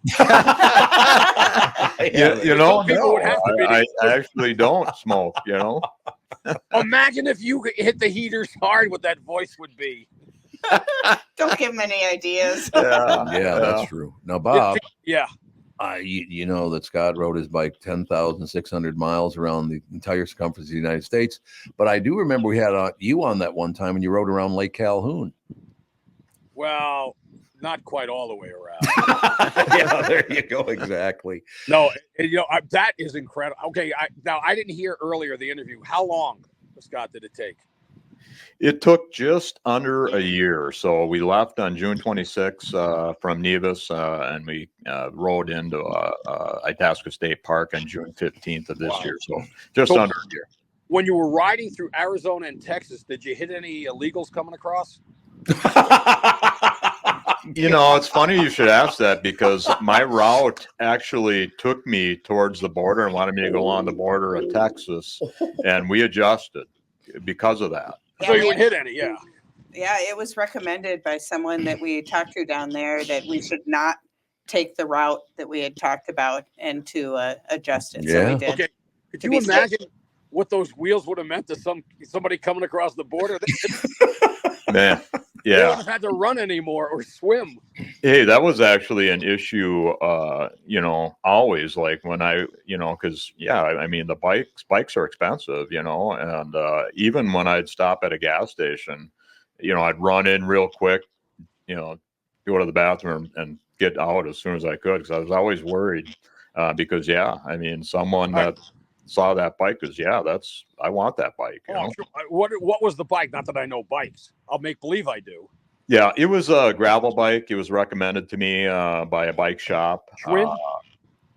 I actually don't smoke. Imagine if you hit the heaters hard, what that voice would be. Don't give him any ideas. Yeah, that's true. Now, Bob. Yeah. You know that Scott rode his bike 10,600 miles around the entire circumference of the United States. But I do remember we had you on that one time when you rode around Lake Calhoun. Well, not quite all the way around. Yeah, there you go. Exactly. No, that is incredible. Okay, I didn't hear earlier the interview. How long, Scott, did it take? It took just under a year. So we left on June 26th from Nevis, and we rode into Itasca State Park on June 15th of this year. So just under a year. When you were riding through Arizona and Texas, did you hit any illegals coming across? It's funny you should ask that because my route actually took me towards the border and wanted me to go along the border of Texas, and we adjusted because of that. So you wouldn't hit any, yeah. Yeah, it was recommended by someone that we talked to down there that we should not take the route that we had talked about and to adjust it. Yeah. So we did. Okay. Could you imagine what those wheels would have meant to somebody coming across the border? Man, They wouldn't have had to run anymore or swim. Hey, that was actually an issue, always like when because the bikes are expensive, and even when I'd stop at a gas station, I'd run in real quick, go to the bathroom and get out as soon as I could because I was always worried because someone that saw that bike is I want that bike. What was the bike? Not that I know bikes. I'll make believe I do. Yeah, it was a gravel bike. It was recommended to me by a bike shop. Schwinn?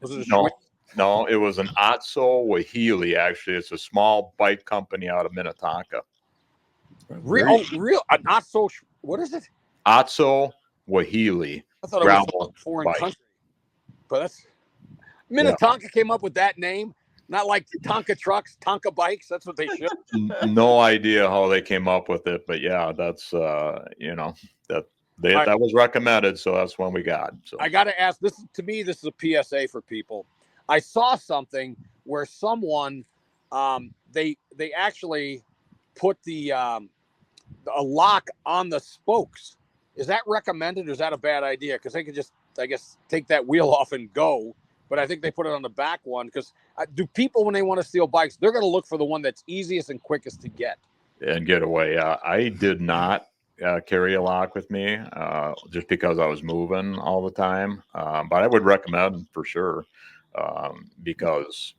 Was it a Schwinn? No, it was an Otso Wahili. Actually, it's a small bike company out of Minnetonka. Real? Not so. What is it? Otso Wahili. I thought it was a foreign country. But that's Minnetonka came up with that name. Not like Tonka trucks, Tonka bikes. That's what they should. No idea how they came up with it, but yeah, that's that was recommended, so that's one we got. So I got to ask. This is a PSA for people. I saw something where someone they actually put a lock on the spokes. Is that recommended or is that a bad idea? Because they could just, I guess, take that wheel off and go. But I think they put it on the back one because do people, when they want to steal bikes, they're going to look for the one that's easiest and quickest to get and get away. I did not carry a lock with me just because I was moving all the time. But I would recommend for sure because,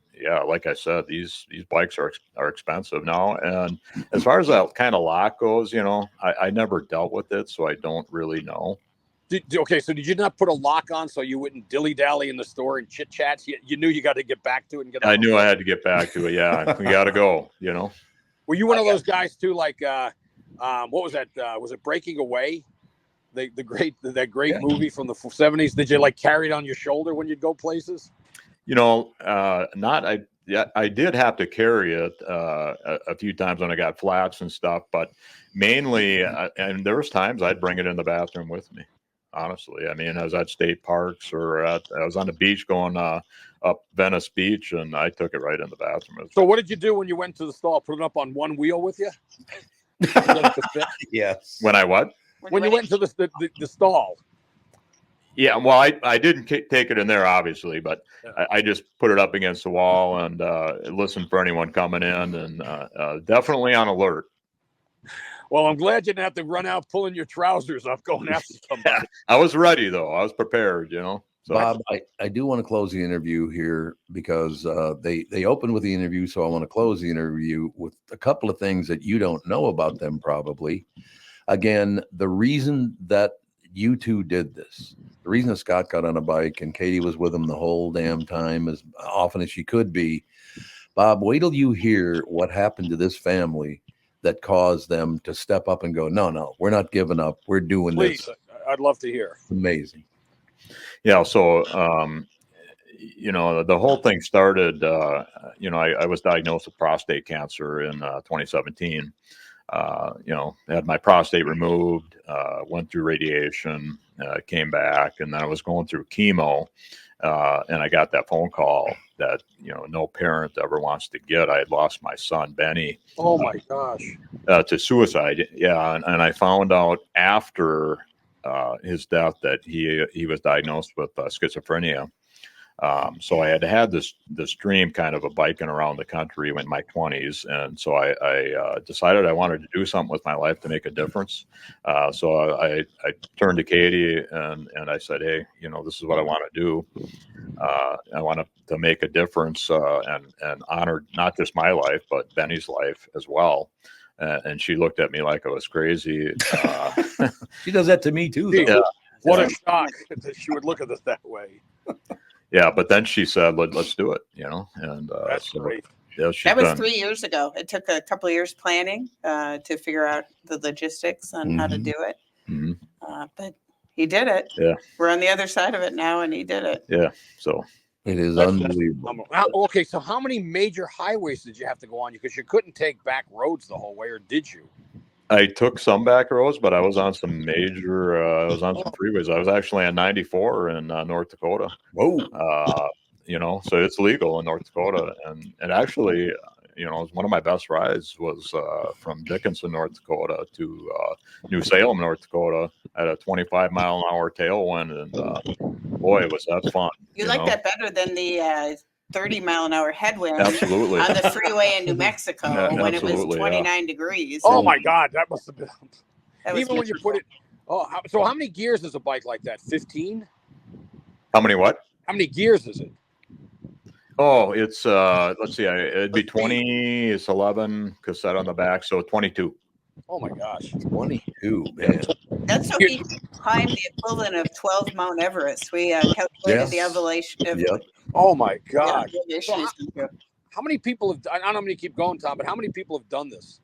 like I said, these bikes are expensive now. And as far as that kind of lock goes, I never dealt with it, so I don't really know. Okay, so did you not put a lock on so you wouldn't dilly-dally in the store and chit-chats? You knew you got to get back to it and get I knew I had to get back to it. Yeah, we got to go, you know. Were you one of those guys too, like, what was that? Was it Breaking Away? That great movie from the 70s? Did you like carry it on your shoulder when you'd go places? You know, I did have to carry it a few times when I got flats and stuff, but mainly, and there was times I'd bring it in the bathroom with me. Honestly, I mean, I was at state parks or I was on the beach going up Venice Beach, and I took it right in the bathroom. So, what did you do when you went to the stall? Put it up on one wheel with you? Yes. When I what? When you went to the stall. Yeah, well, I didn't take it in there, obviously, but I just put it up against the wall and listened for anyone coming in, and definitely on alert. Well, I'm glad you didn't have to run out pulling your trousers up going after somebody. I was ready, though. I was prepared, you know. So. Bob, I do want to close the interview here because they opened with the interview, so I want to close the interview with a couple of things that you don't know about them probably. Again, the reason that you two did this, the reason that Scott got on a bike and Katie was with him the whole damn time as often as she could be, Bob, wait till you hear what happened to this family that caused them to step up and go, no, we're not giving up. We're doing Please, this. I'd love to hear. It's amazing. Yeah. So, you know, the whole thing started, you know, I was diagnosed with prostate cancer in 2017. You know, had my prostate removed, went through radiation, came back, and then I was going through chemo. And I got that phone call that, you know, no parent ever wants to get. I had lost my son, Benny. Oh my gosh. To suicide. Yeah. And I found out after his death that he was diagnosed with schizophrenia. So I had this dream kind of a biking around the country in my 20s. And so I decided I wanted to do something with my life to make a difference. So I turned to Katie and I said, hey, you know, this is what I want to do. I want to make a difference and honor not just my life, but Benny's life as well. And she looked at me like I was crazy. She does that to me too. Yeah. What a shock that she would look at us that way. Yeah, but then she said, let's do it, you know. And that's great. Yeah, that was 3 years ago. It took a couple of years planning to figure out the logistics on how to do it. Mm-hmm. But he did it. Yeah. We're on the other side of it now, and he did it. Yeah. So it is unbelievable. Okay, so how many major highways did you have to go on? Because you couldn't take back roads the whole way, or did you? I took some back roads, but I was on some major, I was on some freeways. I was actually on 94 in North Dakota. Whoa. You know, so it's legal in North Dakota. And actually, you know, one of my best rides was from Dickinson, North Dakota to New Salem, North Dakota at a 25-mile-an-hour tailwind. And boy, was that fun. You like that better than the 30-mile-an-hour headwind Absolutely. on the freeway in New Mexico when it was 29 degrees. Oh my God, that must have been. Even when you put it. Oh, so how many gears is a bike like that? 15? How many what? How many gears is it? Oh, it's let's see, it'd be 20. It's 11 cassette on the back, so 22. Oh my gosh, 22, man. That's so he climbed the equivalent of 12 Mount Everest. We calculated the elevation. Oh my God. So how many people have? I don't know how many keep going, Tom, but how many people have done this?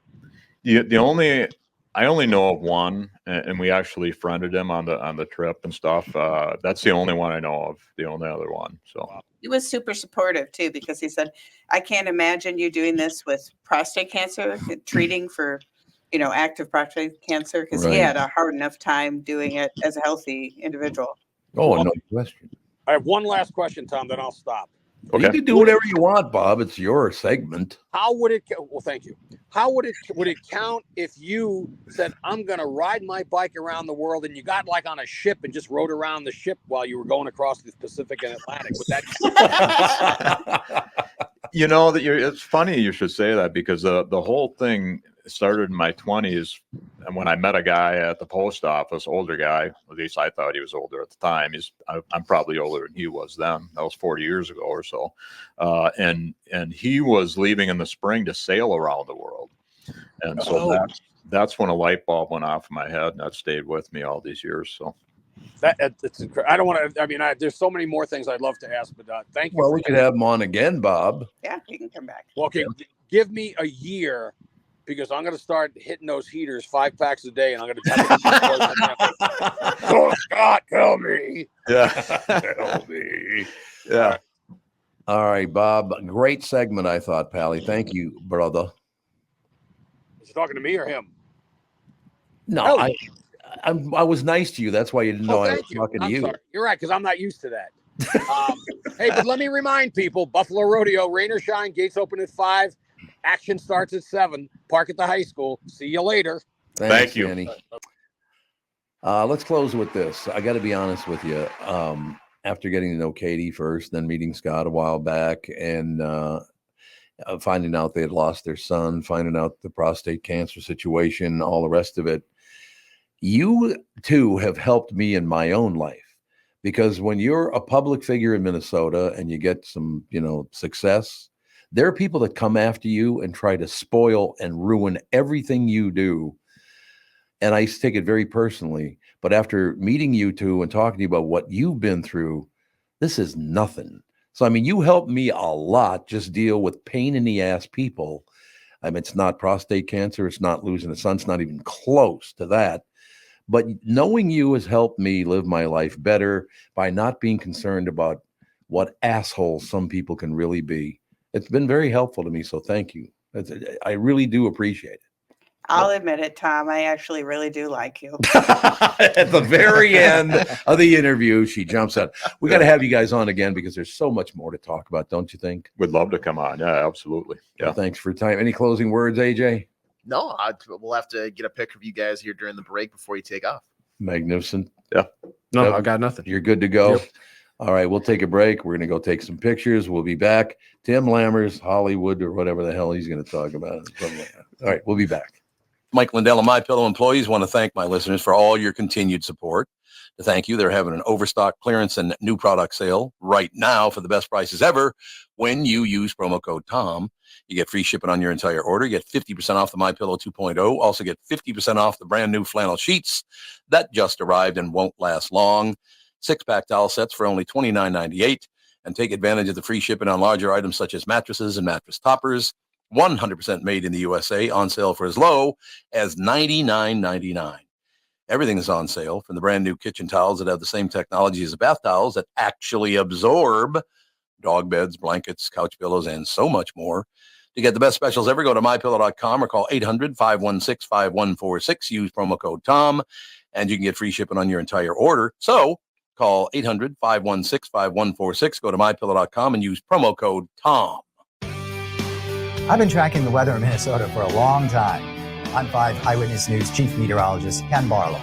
I only know of one, and we actually friended him on the trip and stuff. That's the only one I know of. The only other one. So he was super supportive too, because he said, "I can't imagine you doing this with prostate cancer, treating for, you know, active prostate cancer," because he had a hard enough time doing it as a healthy individual. Oh, no question. I have one last question, Tom, then I'll stop. Okay. You can do whatever you want, Bob. It's your segment. How would it? Well, thank you. How would it count if you said, "I'm going to ride my bike around the world," and you got like on a ship and just rode around the ship while you were going across the Pacific and Atlantic? Would that? You know that it's funny you should say that, because the whole thing started in my 20s, and when I met a guy at the post office, older guy, at least I thought he was older at the time. I'm probably older than he was then. That was 40 years ago or so. And he was leaving in the spring to sail around the world. And so that's when a light bulb went off in my head, and that stayed with me all these years. So It's incredible. I don't want to. I mean, there's so many more things I'd love to ask, but thank you. Well, we could have him on again, Bob. Yeah, he can come back. Well, okay, give me a year because I'm going to start hitting those heaters 5 packs a day, and I'm going to. Oh, Scott, tell me. Yeah, tell me. Yeah. All right, Bob. Great segment, I thought, Pally. Thank you, brother. Is he talking to me or him? No, I was nice to you. That's why you didn't know I was talking to you. Sorry. You're right, because I'm not used to that. Hey, but let me remind people, Buffalo Rodeo, rain or shine, gates open at 5. Action starts at 7. Park at the high school. See you later. Thank you, Danny. Let's close with this. I got to be honest with you. After getting to know Katie first, then meeting Scott a while back, and finding out they had lost their son, finding out the prostate cancer situation, all the rest of it, you too have helped me in my own life, because when you're a public figure in Minnesota and you get some, success, there are people that come after you and try to spoil and ruin everything you do. And I take it very personally. But after meeting you two and talking to you about what you've been through, this is nothing. So, I mean, you helped me a lot just deal with pain in the ass people. I mean, it's not prostate cancer. It's not losing a son. It's not even close to that. But knowing you has helped me live my life better by not being concerned about what assholes some people can really be. It's been very helpful to me. So thank you. I really do appreciate it. I'll admit it, Tom. I actually really do like you. At the very end of the interview, she jumps out. We got to have you guys on again because there's so much more to talk about, don't you think? Would love to come on. Yeah, absolutely. Yeah. Well, thanks for your time. Any closing words, AJ? No, we'll have to get a pic of you guys here during the break before you take off. Magnificent. Yeah. No, I got nothing. You're good to go. Yep. All right, we'll take a break. We're going to go take some pictures. We'll be back. Tim Lammers, Hollywood, or whatever the hell he's going to talk about. All right, we'll be back. Mike Lindell and MyPillow employees want to thank my listeners for all your continued support. To thank you, they're having an overstock clearance and new product sale right now for the best prices ever. When you use promo code TOM, you get free shipping on your entire order. You get 50% off the MyPillow 2.0. Also get 50% off the brand new flannel sheets that just arrived and won't last long. 6-pack towel sets for only $29.98. And take advantage of the free shipping on larger items such as mattresses and mattress toppers. 100% made in the USA, on sale for as low as $99.99. Everything is on sale, from the brand new kitchen towels that have the same technology as the bath towels that actually absorb, dog beds, blankets, couch pillows, and so much more. To get the best specials ever, go to mypillow.com or call 800-516-5146. Use promo code TOM, and you can get free shipping on your entire order. So call 800-516-5146. Go to mypillow.com and use promo code TOM. I've been tracking the weather in Minnesota for a long time. I'm 5 Eyewitness News Chief Meteorologist Ken Barlow.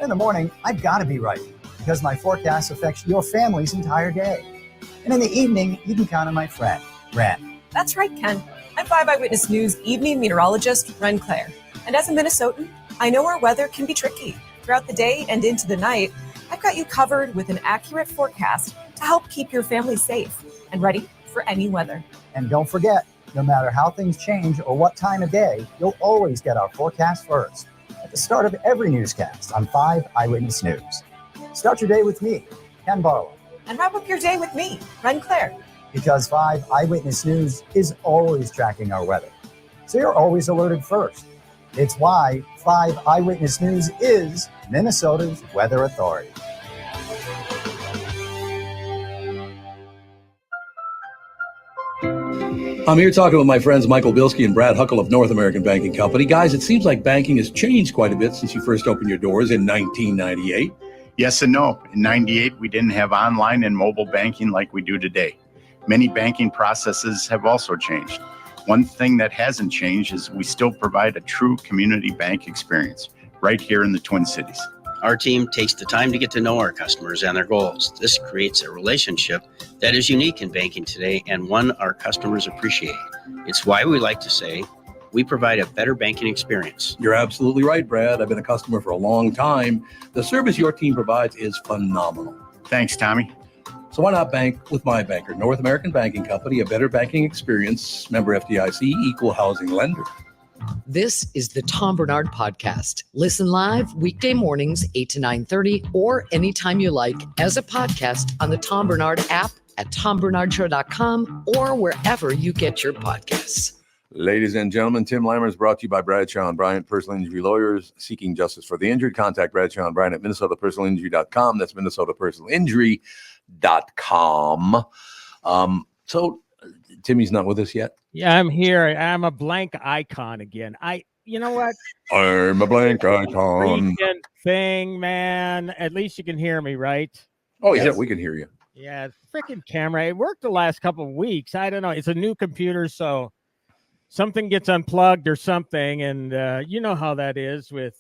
In the morning, I've got to be right because my forecast affects your family's entire day. And in the evening, you can count on my friend, Ren. That's right, Ken. I'm 5 Eyewitness News evening meteorologist Ren Claire. And as a Minnesotan, I know our weather can be tricky. Throughout the day and into the night, I've got you covered with an accurate forecast to help keep your family safe and ready for any weather. And don't forget, no matter how things change or what time of day, you'll always get our forecast first at the start of every newscast on 5 Eyewitness News. Start your day with me, Ken Barlow. And wrap up your day with me, Ren Claire. Because 5 Eyewitness News is always tracking our weather, so you're always alerted first. It's why 5 Eyewitness News is Minnesota's weather authority. I'm here talking with my friends Michael Bilski and Brad Huckle of North American Banking Company. Guys, it seems like banking has changed quite a bit since you first opened your doors in 1998. Yes and no. In 98, we didn't have online and mobile banking like we do today. Many banking processes have also changed. One thing that hasn't changed is we still provide a true community bank experience right here in the Twin Cities. Our team takes the time to get to know our customers and their goals. This creates a relationship that is unique in banking today and one our customers appreciate. It's why we like to say we provide a better banking experience. You're absolutely right, Brad. I've been a customer for a long time. The service your team provides is phenomenal. Thanks, Tommy. So why not bank with my banker, North American Banking Company, a better banking experience, member FDIC, equal housing lender. This is the Tom Barnard Podcast. Listen live weekday mornings 8 to 9:30 or anytime you like as a podcast on the Tom Barnard app at tombarnardshow.com or wherever you get your podcasts. Ladies and gentlemen, Tim Lammer is brought to you by Bradshaw and Bryant, personal injury lawyers seeking justice for the injured. Contact Bradshaw and Bryant at minnesotapersonalinjury.com. That's minnesotapersonalinjury.com. So Timmy's not with us yet. Yeah, I'm here. I'm a blank icon again. You know what? I'm a blank icon. Freaking thing, man. At least you can hear me, right? Oh, yeah, we can hear you. Yeah, freaking camera. It worked the last couple of weeks. I don't know. It's a new computer, so something gets unplugged or something, and you know how that is with,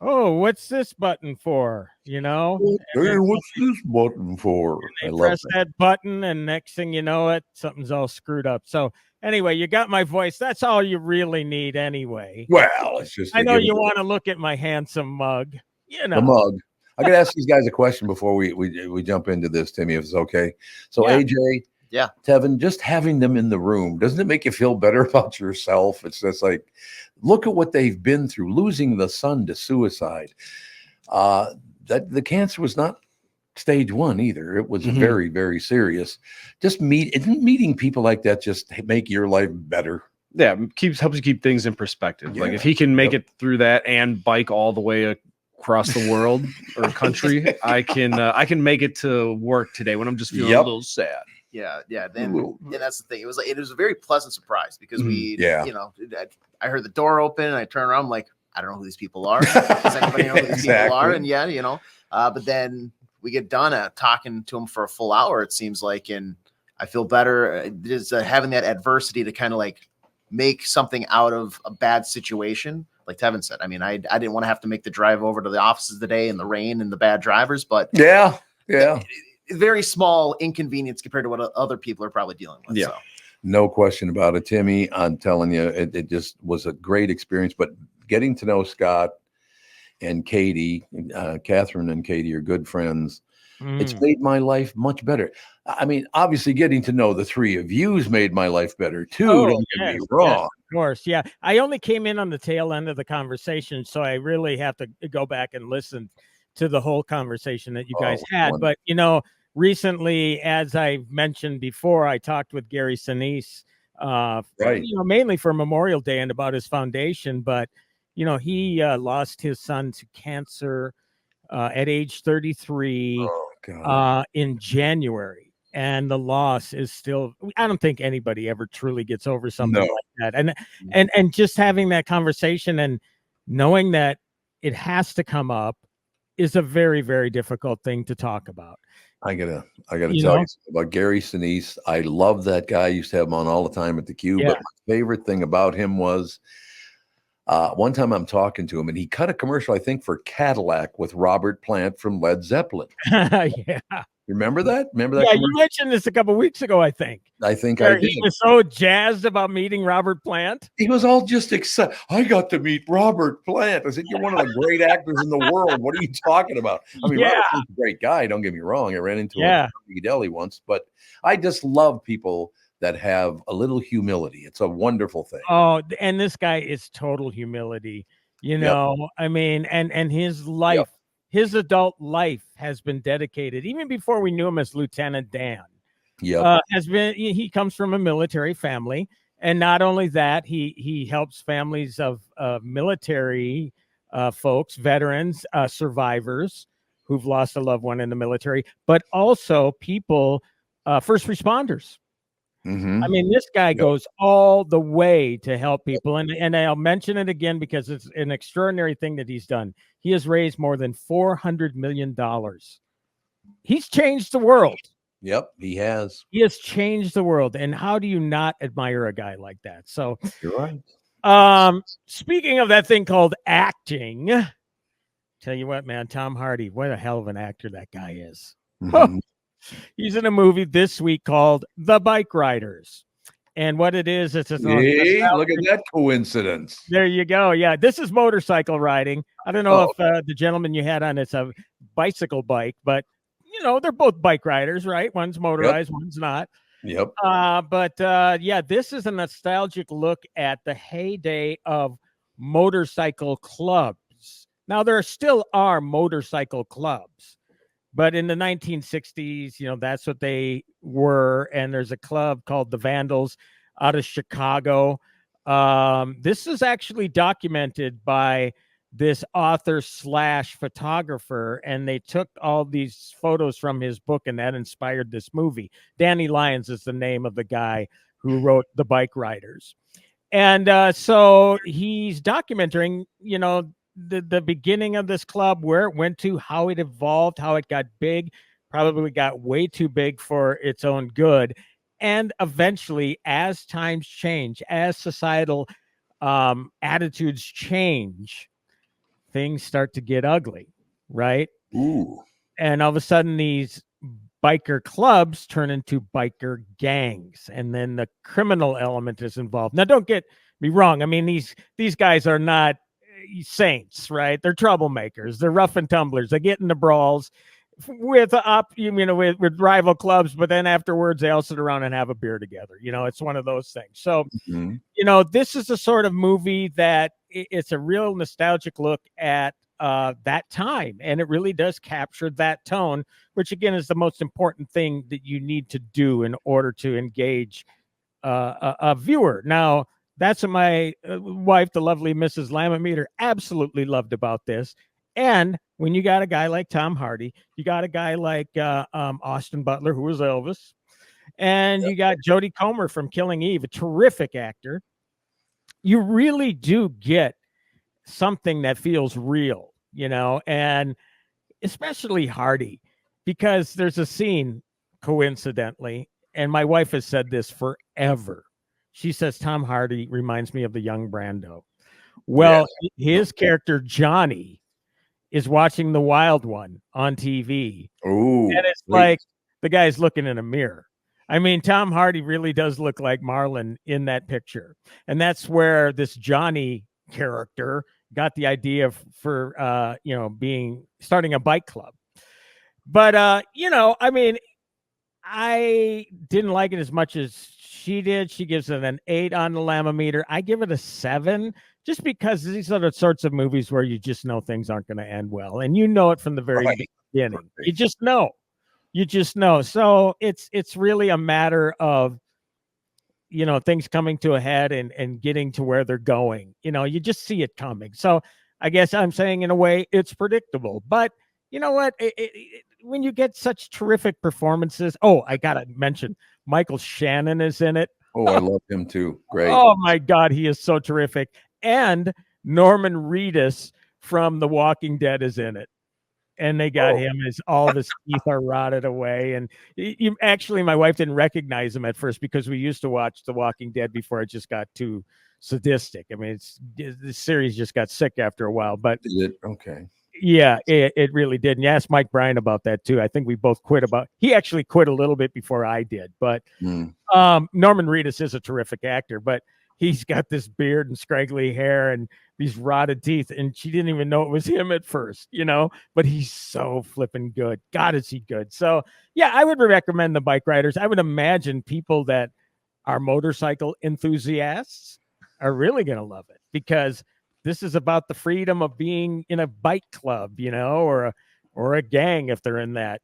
oh, what's this button for? You know? Hey, what's this button for? They press that button, and next thing you know it, something's all screwed up. So anyway, you got my voice. That's all you really need anyway. Well, it's just. I know you want to look at my handsome mug. You know. The mug. I got to ask these guys a question before we jump into this, Timmy, if it's okay. So, Yeah. AJ, Yeah, Tevin, just having them in the room, doesn't it make you feel better about yourself? It's just like, look at what they've been through, losing the son to suicide. That the cancer was not stage 1 either. It was very, very serious. Just meeting people like that just make your life better. Yeah, helps you keep things in perspective. Like if he can make it through that and bike all the way across the world or country, I can make it to work today when I'm just feeling a little sad. Yeah. And that's the thing. It was a very pleasant surprise because I heard the door open and I turned around. I'm like, I don't know who these people are. Does anybody know who these people are? And but then we get done talking to them for a full hour, it seems like, and I feel better. Just having that adversity to kind of like make something out of a bad situation. Like Tevin said, I mean, I didn't want to have to make the drive over to the offices today in the rain and the bad drivers, but very small inconvenience compared to what other people are probably dealing with. Yeah. So. No question about it, Timmy. I'm telling you, it just was a great experience. But getting to know Scott and Katy, Catherine and Katy are good friends. It's made my life much better. I mean, obviously, getting to know the three of you's made my life better too. Don't get me wrong. Yes, of course, yeah. I only came in on the tail end of the conversation, so I really have to go back and listen to the whole conversation that you guys had. wonderful. But recently, as I mentioned before, I talked with Gary Sinise, mainly for Memorial Day and about his foundation. But he lost his son to cancer at age 33 in January, and the loss is still. I don't think anybody ever truly gets over something like that. And just having that conversation and knowing that it has to come up is a very, very difficult thing to talk about. I gotta tell you something about Gary Sinise. I love that guy. I used to have him on all the time at the Cube. But my favorite thing about him was one time I'm talking to him and he cut a commercial, I think, for Cadillac with Robert Plant from Led Zeppelin. Remember that? Yeah, commercial? you mentioned this a couple weeks ago, I think. I think Where I did. he was so jazzed about meeting Robert Plant. He was all just excited. I got to meet Robert Plant. I said, "You're one of the great actors in the world. What are you talking about?" I mean, Robert Plant's a great guy. Don't get me wrong. I ran into him at Deli once, but I just love people that have a little humility. It's a wonderful thing. Oh, and this guy is total humility. I mean, and his life, his adult life has been dedicated, even before we knew him as Lieutenant Dan. He comes from a military family. And not only that, he helps families of military folks, veterans, survivors who've lost a loved one in the military, but also people, first responders. I mean, this guy goes all the way to help people. And I'll mention it again because it's an extraordinary thing that he's done. He has raised more than $400 million. He's changed the world. Yep, he has. He has changed the world. And how do you not admire a guy like that? So you're right. Speaking of that thing called acting, tell you what, man, Tom Hardy, what a hell of an actor that guy is. He's in a movie this week called The Bike Riders. And what it is, it's look at that coincidence. There you go. Yeah, this is motorcycle riding. I don't know if the gentleman you had on it's a bicycle bike, but they're both bike riders, right? One's motorized, one's not. Yep. Yeah, this is a nostalgic look at the heyday of motorcycle clubs. Now, there still are motorcycle clubs, but in the 1960s, that's what they were. And there's a club called the Vandals out of Chicago. This is actually documented by this author / photographer, and they took all these photos from his book, and that inspired this movie. Danny Lyons is the name of the guy who wrote The Bike Riders. And so he's documenting, the beginning of this club, where it went to, how it evolved, how it got big, probably got way too big for its own good. And eventually, as times change, as societal attitudes change, things start to get ugly, right? Ooh. And all of a sudden, these biker clubs turn into biker gangs, and then the criminal element is involved. Now, don't get me wrong. I mean, these guys are not saints, right? They're troublemakers. They're rough and tumblers. They get into brawls with with rival clubs, but then afterwards they all sit around and have a beer together. It's one of those things. So, this is the sort of movie that it's a real nostalgic look at that time, and it really does capture that tone, which again is the most important thing that you need to do in order to engage a viewer. Now, that's what my wife, the lovely Mrs. Lamameter, absolutely loved about this. And when you got a guy like Tom Hardy, you got a guy like Austin Butler, who was Elvis, and you got Jodie Comer from Killing Eve, a terrific actor. You really do get something that feels real, and especially Hardy, because there's a scene, coincidentally, and my wife has said this forever. She says Tom Hardy reminds me of the young Brando. Well, his character Johnny is watching The Wild One on TV. Ooh, and it's like the guy's looking in a mirror. I mean, Tom Hardy really does look like Marlon in that picture. And that's where this Johnny character got the idea for starting a bike club. But I mean, I didn't like it as much as she did. She gives it an 8 on the Lamameter. I give it a 7, just because these are the sorts of movies where you just know things aren't going to end well, and it from the very beginning. You just know. So it's really a matter of things coming to a head and getting to where they're going. You just see it coming. So I guess I'm saying, in a way, it's predictable. But you know what? When you get such terrific performances, I gotta mention Michael Shannon is in it. Oh, I love him too. Great. Oh my God, he is so terrific. And Norman Reedus from The Walking Dead is in it. And they got him as all of his teeth are rotted away. And actually, my wife didn't recognize him at first, because we used to watch The Walking Dead before it just got too sadistic. I mean, the series just got sick after a while. But okay. Yeah, it really did. And you asked Mike Bryan about that too. I think we both quit he actually quit a little bit before I did. But Norman Reedus is a terrific actor, but he's got this beard and scraggly hair and these rotted teeth, and she didn't even know it was him at first, but he's so flipping good. God, is he good. So yeah, I would recommend The Bike Riders. I would imagine people that are motorcycle enthusiasts are really going to love it, because this is about the freedom of being in a bike club, or a gang, if they're in that,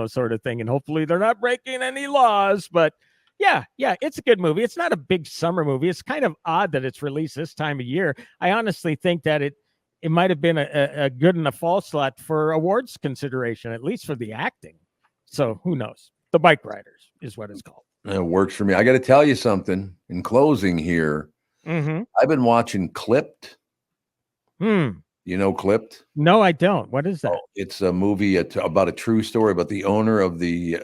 sort of thing. And hopefully they're not breaking any laws. But yeah, it's a good movie. It's not a big summer movie. It's kind of odd that it's released this time of year. I honestly think that it might have been a good in a fall slot for awards consideration, at least for the acting. So who knows? The Bike Riders is what it's called. It works for me. I got to tell you something in closing here. I've been watching Clipped. You know Clipped? No, I don't. What is that? It's a movie about a true story about the owner of the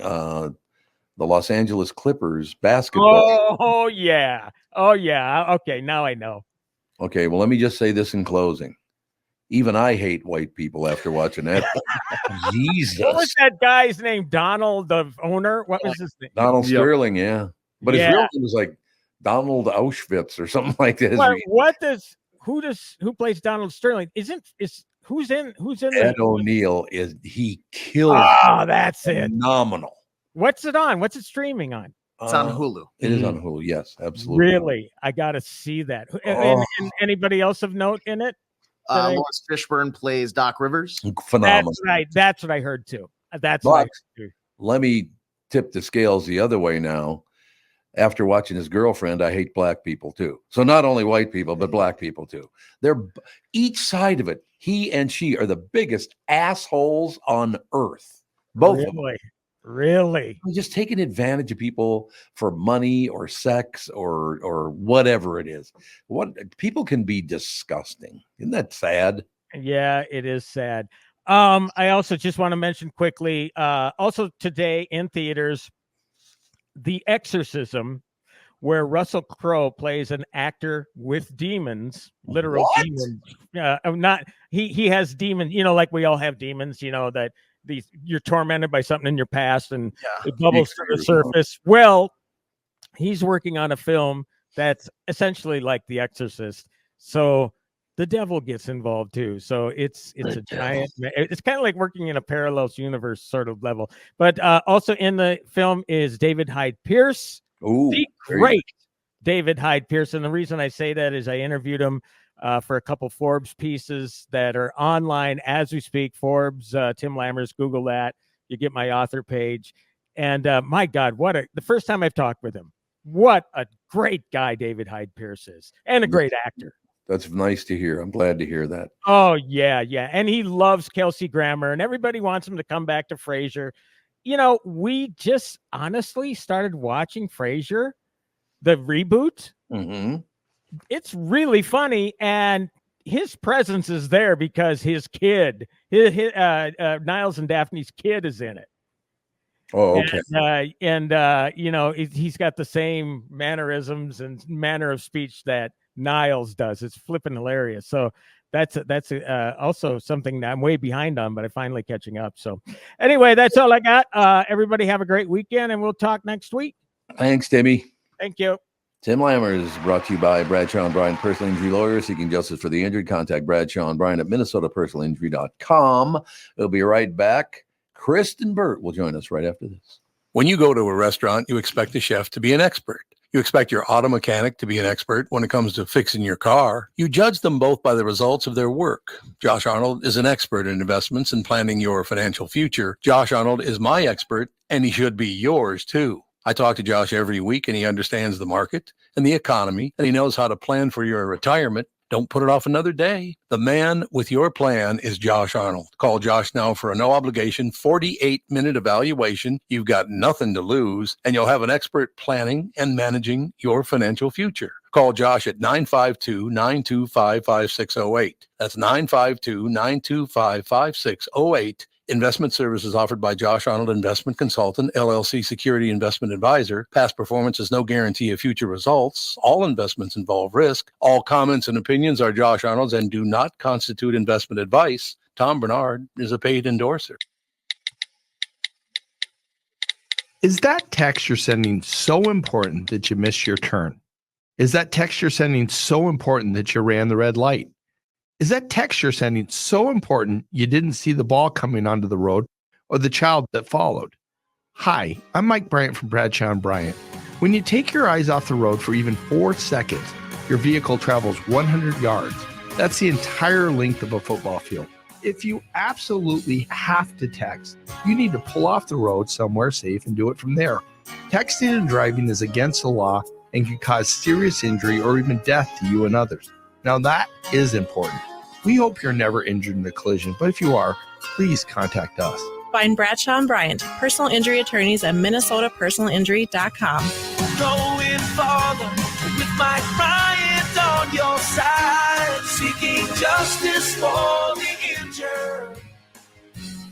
Los Angeles Clippers basketball. Oh yeah. Okay, now I know. Okay, well, let me just say this in closing. Even I hate white people after watching that. Jesus. What was that guy's name? Donald, the owner? What was his name? Donald Sterling, yeah. But his real name was like Donald Auschwitz or something like that. Who plays Donald Sterling? Who's in Ed O'Neill he killed. Oh, that's it. Phenomenal. What's it on? What's it streaming on? It's on Hulu. It is on Hulu. Yes, absolutely. Really? I got to see that. And anybody else of note in it? Lawrence Fishburne plays Doc Rivers. Phenomenal. That's right. That's what I heard too. That's But what I heard too. let me tip the scales the other way now. After watching His Girlfriend, I hate black people too. So not only white people, but black people too. They're each side of it. He and she are the biggest assholes on earth. Both of them. Really? Just taking advantage of people for money or sex or whatever it is. What people can be disgusting. Isn't that sad? Yeah, it is sad. I also just want to mention quickly, also today in theaters, The Exorcism, where Russell Crowe plays an actor with demons, literal demons. He has demons, like we all have demons, that you're tormented by something in your past and it bubbles to the surface. Well, he's working on a film that's essentially like The Exorcist. So the devil gets involved too. So it's a giant, it's kind of like working in a parallel universe sort of level. But also in the film is David Hyde Pierce. The great David Hyde Pierce. And the reason I say that is I interviewed him for a couple Forbes pieces that are online as we speak. Forbes, Tim Lammers, Google that. You get my author page. And my God, the first time I've talked with him, what a great guy David Hyde Pierce is, and a great actor. That's nice to hear. I'm glad to hear that. Oh, yeah. And he loves Kelsey Grammer, and everybody wants him to come back to Frasier. We just honestly started watching Frasier, the reboot. Mm-hmm. It's really funny, and his presence is there because his kid, Niles and Daphne's kid, is in it. Oh, okay. He's got the same mannerisms and manner of speech that Niles does. It's flipping hilarious. So that's also something that I'm way behind on, but I'm finally catching up. So anyway, that's all I got. Everybody have a great weekend, and we'll talk next week. Thanks, Timmy. Thank you. Tim Lammers is brought to you by Bradshaw and Bryan, personal injury lawyer seeking justice for the injured. Contact Bradshaw and Bryan at minnesotapersonalinjury.com. We'll be right back. Kristen Burt will join us right after this. When you go to a restaurant, you expect the chef to be an expert. You expect your auto mechanic to be an expert when it comes to fixing your car. You judge them both by the results of their work. Josh Arnold is an expert in investments and planning your financial future. Josh Arnold is my expert, and he should be yours too. I talk to Josh every week, and he understands the market and the economy, and he knows how to plan for your retirement. Don't put it off another day. The man with your plan is Josh Arnold. Call Josh now for a no-obligation 48-minute evaluation. You've got nothing to lose, and you'll have an expert planning and managing your financial future. Call Josh at 952-925-5608. That's 952-925-5608. Investment services offered by Josh Arnold Investment Consultant, LLC Security Investment Advisor. Past performance is no guarantee of future results. All investments involve risk. All comments and opinions are Josh Arnold's and do not constitute investment advice. Tom Barnard is a paid endorser. Is that text you're sending so important that you missed your turn? Is that text you're sending so important that you ran the red light? Is that text you're sending so important you didn't see the ball coming onto the road or the child that followed? Hi, I'm Mike Bryant from Bradshaw and Bryant. When you take your eyes off the road for even 4 seconds, your vehicle travels 100 yards. That's the entire length of a football field. If you absolutely have to text, you need to pull off the road somewhere safe and do it from there. Texting and driving is against the law and can cause serious injury or even death to you and others. Now that is important. We hope you're never injured in a collision, but if you are, please contact us. Find Bradshaw and Bryant, personal injury attorneys at minnesotapersonalinjury.com. Going farther with Mike Bryant on your side, seeking justice for the injured.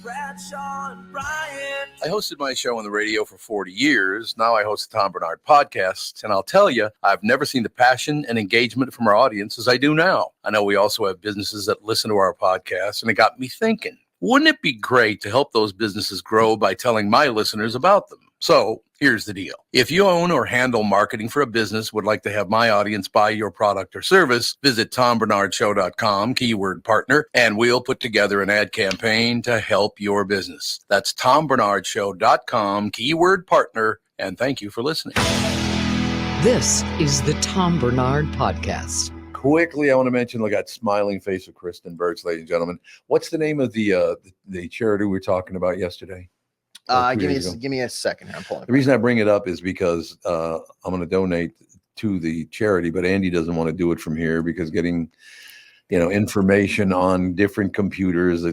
Bradshaw and Bryant. I hosted my show on the radio for 40 years. Now I host the Tom Barnard podcast, and I'll tell you, I've never seen the passion and engagement from our audience as I do now. I know we also have businesses that listen to our podcast, and it got me thinking, wouldn't it be great to help those businesses grow by telling my listeners about them? So here's the deal. If you own or handle marketing for a business, would like to have my audience buy your product or service, visit TomBarnardShow.com, keyword partner, and we'll put together an ad campaign to help your business. That's TomBarnardShow.com, keyword partner, And thank you for listening. This is the Tom Barnard Podcast. Quickly, I want to mention, look at smiling face of Kristen Burtz, ladies and gentlemen. What's the name of the charity we were talking about yesterday? Give me a second here. I'm pulling. The reason I bring it up is because I'm going to donate to the charity, but Andy doesn't want to do it from here because getting, information on different computers,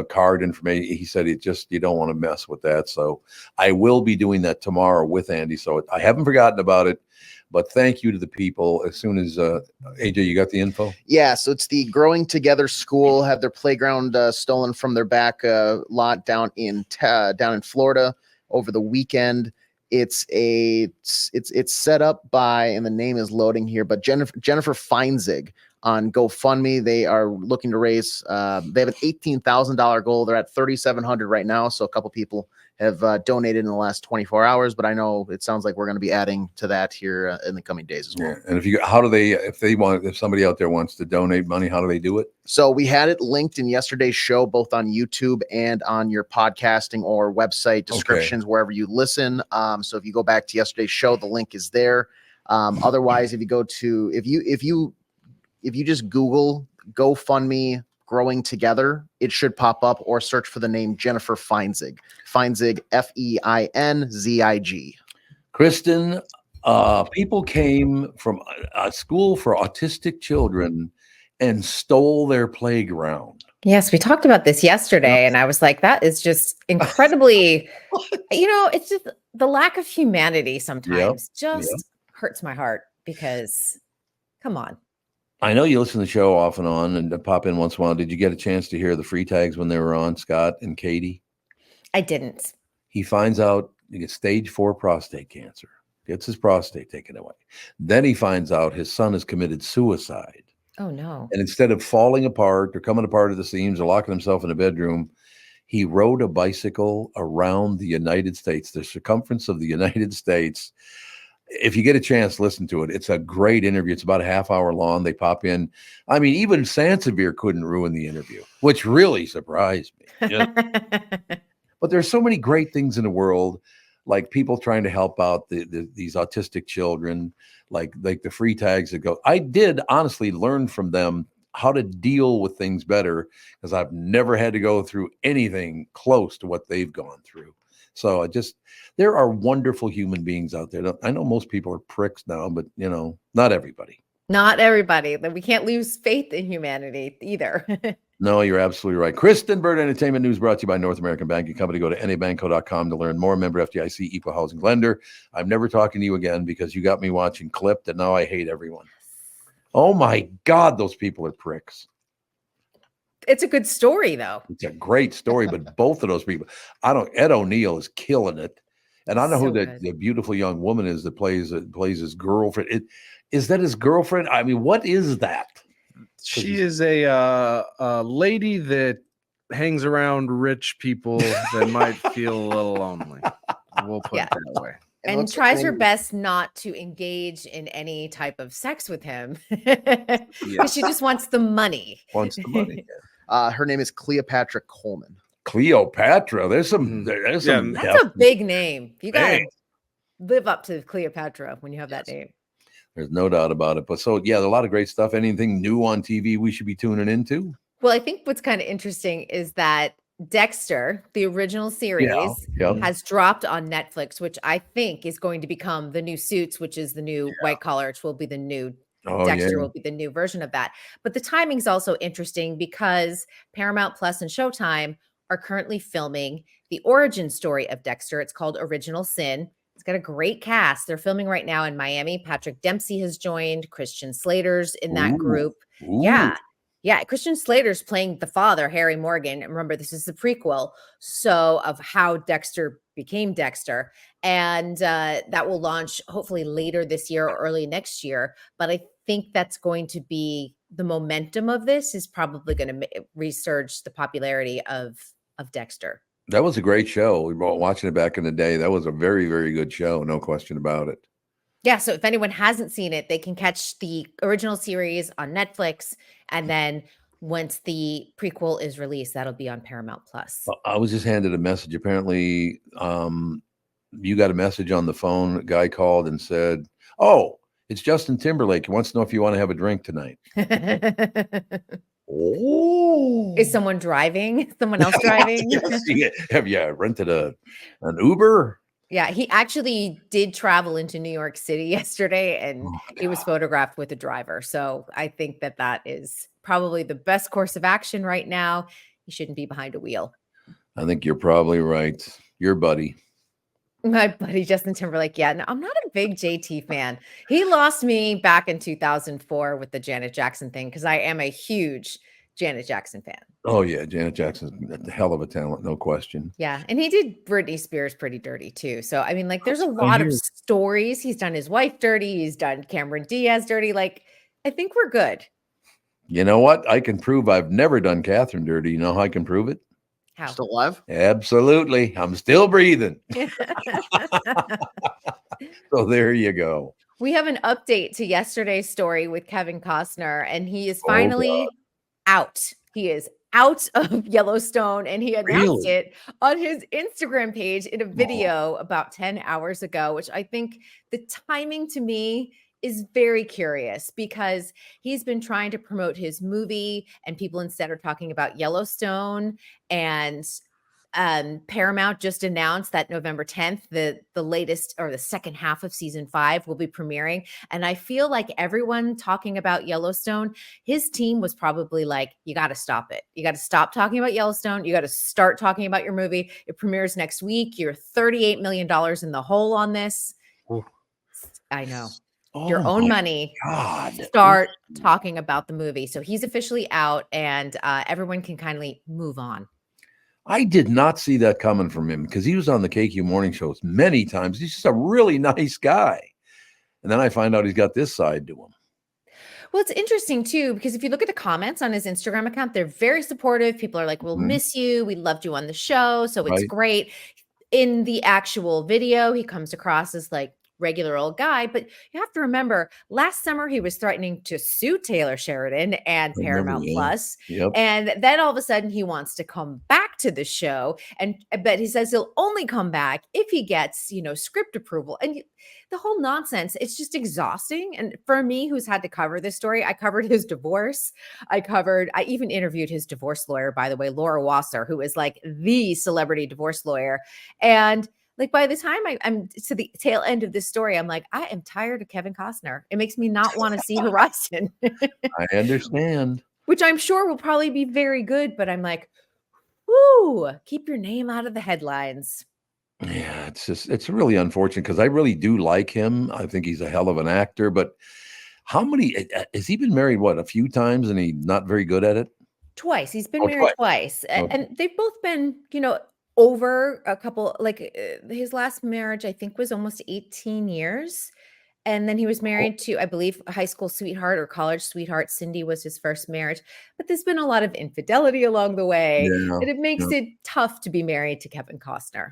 card information, he said you don't want to mess with that. So I will be doing that tomorrow with Andy. So I haven't forgotten about it, but thank you to the people. As soon as AJ, you got the info? Yeah. So it's the Growing Together School had their playground stolen from their back lot down in Florida over the weekend. It's set up by, and the name is loading here, but Jennifer Freitag on GoFundMe. They are looking to raise, they have an $18,000 goal. They're at 3,700 right now. So a couple people have donated in the last 24 hours, but I know it sounds like we're going to be adding to that here in the coming days as well. Yeah. And if somebody out there wants to donate money, how do they do it? So we had it linked in yesterday's show, both on YouTube and on your podcasting or website descriptions, wherever you listen. So if you go back to yesterday's show, the link is there. Otherwise, if you go to, if you just Google GoFundMe Growing Together, it should pop up, or search for the name Jennifer Freitag. Freitag, Feinzig. Kristen, people came from a school for autistic children and stole their playground. Yes, we talked about this yesterday, and I was like, that is just incredibly, it's just the lack of humanity sometimes hurts my heart because, come on. I know you listen to the show off and on and pop in once in a while. Did you get a chance to hear the Freitags when they were on, Scott and Katy? I didn't. He finds out he gets stage 4 prostate cancer, gets his prostate taken away. Then he finds out his son has committed suicide. Oh, no. And instead of falling apart or coming apart at the seams or locking himself in a bedroom, he rode a bicycle around the United States, the circumference of the United States. If you get a chance, listen to it. It's a great interview. It's about a half hour long. They pop in. I mean, even Sansevere couldn't ruin the interview, which really surprised me. Yeah. But there's so many great things in the world, like people trying to help out these autistic children, like the Freitags that go. I did honestly learn from them how to deal with things better because I've never had to go through anything close to what they've gone through. So there are wonderful human beings out there. I know most people are pricks now, but not everybody. Not everybody. We can't lose faith in humanity either. No, you're absolutely right. Kristen Bird Entertainment News brought to you by North American Banking Company. Go to nabanco.com to learn more. Member FDIC, equal housing lender. I'm never talking to you again because you got me watching Clipped, and now I hate everyone. Oh my God, those people are pricks. It's a good story, though. It's a great story, but both of those people, Ed O'Neill is killing it. And I don't know who the beautiful young woman is that plays his girlfriend. Is that his girlfriend? I mean, what is that? She is a lady that hangs around rich people that might feel a little lonely. We'll put it that way. And tries her best not to engage in any type of sex with him. Because she just wants the money. Her name is Cleopatra Coleman. Cleopatra. There's some. That's a big name. You gotta live up to Cleopatra when you have that name. There's no doubt about it. But there's a lot of great stuff. Anything new on TV we should be tuning into? Well, I think what's kind of interesting is that Dexter, the original series, has dropped on Netflix, which I think is going to become the new Suits, which is the new white collar, which will be the new Dexter will be the new version of that. But the timing is also interesting because Paramount Plus and Showtime are currently filming the origin story of Dexter. It's called Original Sin. It's got a great cast. They're filming right now in Miami. Patrick Dempsey has joined. Christian Slater's in that group. Yeah. Christian Slater's playing the father, Harry Morgan. Remember, this is the prequel. So of how Dexter became Dexter. And that will launch hopefully later this year or early next year. But I think that's going to be the momentum of this is probably going to resurge the popularity of Dexter. That was a great show. We were watching it back in the day. That was a very, very good show. No question about it. Yeah. So if anyone hasn't seen it, they can catch the original series on Netflix. And then once the prequel is released, that'll be on Paramount Plus. I was just handed a message. Apparently, you got a message on the phone. A guy called and said, "Oh, it's Justin Timberlake. He wants to know if you want to have a drink tonight." Oh, is someone driving? Someone else driving? Yes, have you rented an Uber? Yeah, he actually did travel into New York City yesterday, and he was photographed with a driver. So I think that is probably the best course of action right now. He shouldn't be behind a wheel. I think you're probably right. Your buddy. My buddy Justin Timberlake. Yeah, no, I'm not a big JT fan. He lost me back in 2004 with the Janet Jackson thing because I am a huge Janet Jackson fan. Oh yeah, Janet Jackson's a hell of a talent, no question. Yeah, and he did Britney Spears pretty dirty too. So I mean, like, there's a lot of stories. He's done his wife dirty. He's done Cameron Diaz dirty. Like, I think we're good. You know what? I can prove I've never done Catherine dirty. You know how I can prove it? How? Still alive? Absolutely. I'm still breathing. So there you go. We have an update to yesterday's story with Kevin Costner, and he is finally out. He is out of Yellowstone, and he announced it on his Instagram page in a video about 10 hours ago, which I think the timing to me is very curious because he's been trying to promote his movie, and people instead are talking about Yellowstone. And Paramount just announced that November 10th, the latest or the second half of season 5 will be premiering. And I feel like everyone talking about Yellowstone, his team was probably like, you got to stop it. You got to stop talking about Yellowstone. You got to start talking about your movie. It premieres next week. You're $38 million in the hole on this. Ooh. I know. Oh your own money. God. Start talking about the movie. So he's officially out, and everyone can kindly move on. I did not see that coming from him because he was on the KQ morning shows many times. He's just a really nice guy. And then I find out he's got this side to him. Well, it's interesting too, because if you look at the comments on his Instagram account, they're very supportive. People are like, we'll miss you. We loved you on the show. So it's great. In the actual video, he comes across as like regular old guy, but you have to remember last summer he was threatening to sue Taylor Sheridan and Paramount Plus. And then all of a sudden he wants to come back to the show, but he says he'll only come back if he gets, script approval. And the whole nonsense, it's just exhausting. And for me, who's had to cover this story, I covered his divorce. I even interviewed his divorce lawyer, by the way, Laura Wasser, who is like the celebrity divorce lawyer. And like, by the time I'm to the tail end of this story, I'm like, I am tired of Kevin Costner. It makes me not want to see Horizon. I understand. Which I'm sure will probably be very good, but I'm like, whoo, keep your name out of the headlines. Yeah, it's really unfortunate because I really do like him. I think he's a hell of an actor, but how many, has he been married, a few times, and he's not very good at it? Twice. He's been married twice. Okay. And they've both been, over a couple, like his last marriage, I think, was almost 18 years. And then he was married to, I believe, a high school sweetheart or college sweetheart. Cindy was his first marriage. But there's been a lot of infidelity along the way. And it makes it tough to be married to Kevin Costner.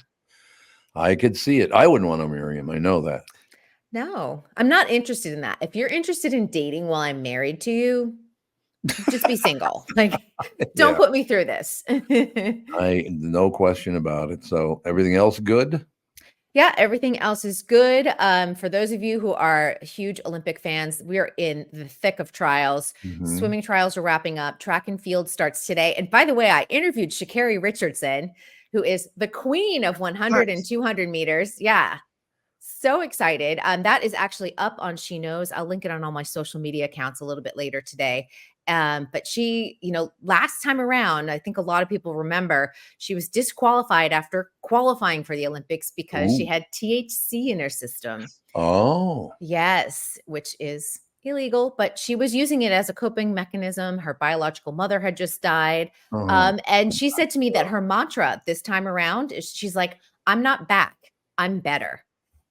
I could see it. I wouldn't want to marry him. I know that. No, I'm not interested in that. If you're interested in dating while I'm married to you, just be single. Like, don't put me through this. No question about it. So everything else good? Yeah, everything else is good. For those of you who are huge Olympic fans, we are in the thick of trials. Swimming trials are wrapping up. Track and field starts today. And by the way, I interviewed Sha'Carri Richardson, who is the queen of 100 and 200 meters. Yeah. So excited. That is actually up on She Knows. I'll link it on all my social media accounts a little bit later today. But she, last time around, I think a lot of people remember she was disqualified after qualifying for the Olympics because she had THC in her system. Oh, yes, which is illegal, but she was using it as a coping mechanism. Her biological mother had just died. And she said to me that her mantra this time around is, she's like, I'm not back, I'm better.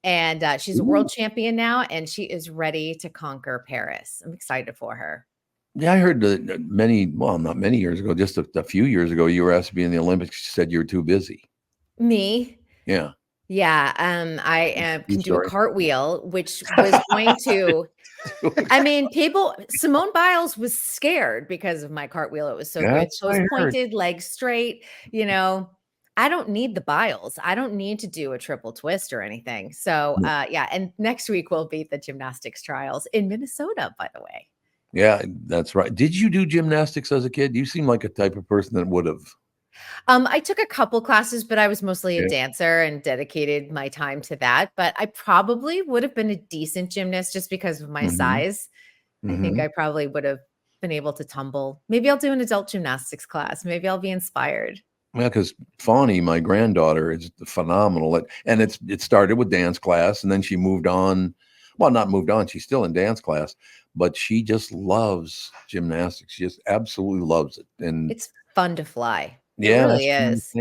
And she's a world champion now, and she is ready to conquer Paris. I'm excited for her. Yeah, I heard that not many years ago, just a few years ago, you were asked to be in the Olympics. You said you were too busy. Me? Yeah. Yeah. I can do a cartwheel, which was going to, Simone Biles was scared because of my cartwheel. It was so good. Toes pointed, legs straight, I don't need the biles. I don't need to do a triple twist or anything. So yeah. And next week we'll be the gymnastics trials in Minnesota, by the way. Yeah, that's right. Did you do gymnastics as a kid? You seem like a type of person that would have. I took a couple classes, but I was mostly a dancer and dedicated my time to that. But I probably would have been a decent gymnast just because of my size. I think I probably would have been able to tumble. Maybe I'll do an adult gymnastics class. Maybe I'll be inspired. Yeah, because Fawny, my granddaughter, is phenomenal. And it started with dance class, and then she moved on. Well, not moved on. She's still in dance class, but she just loves gymnastics. She just absolutely loves it. And it's fun to fly. Yeah, it really is.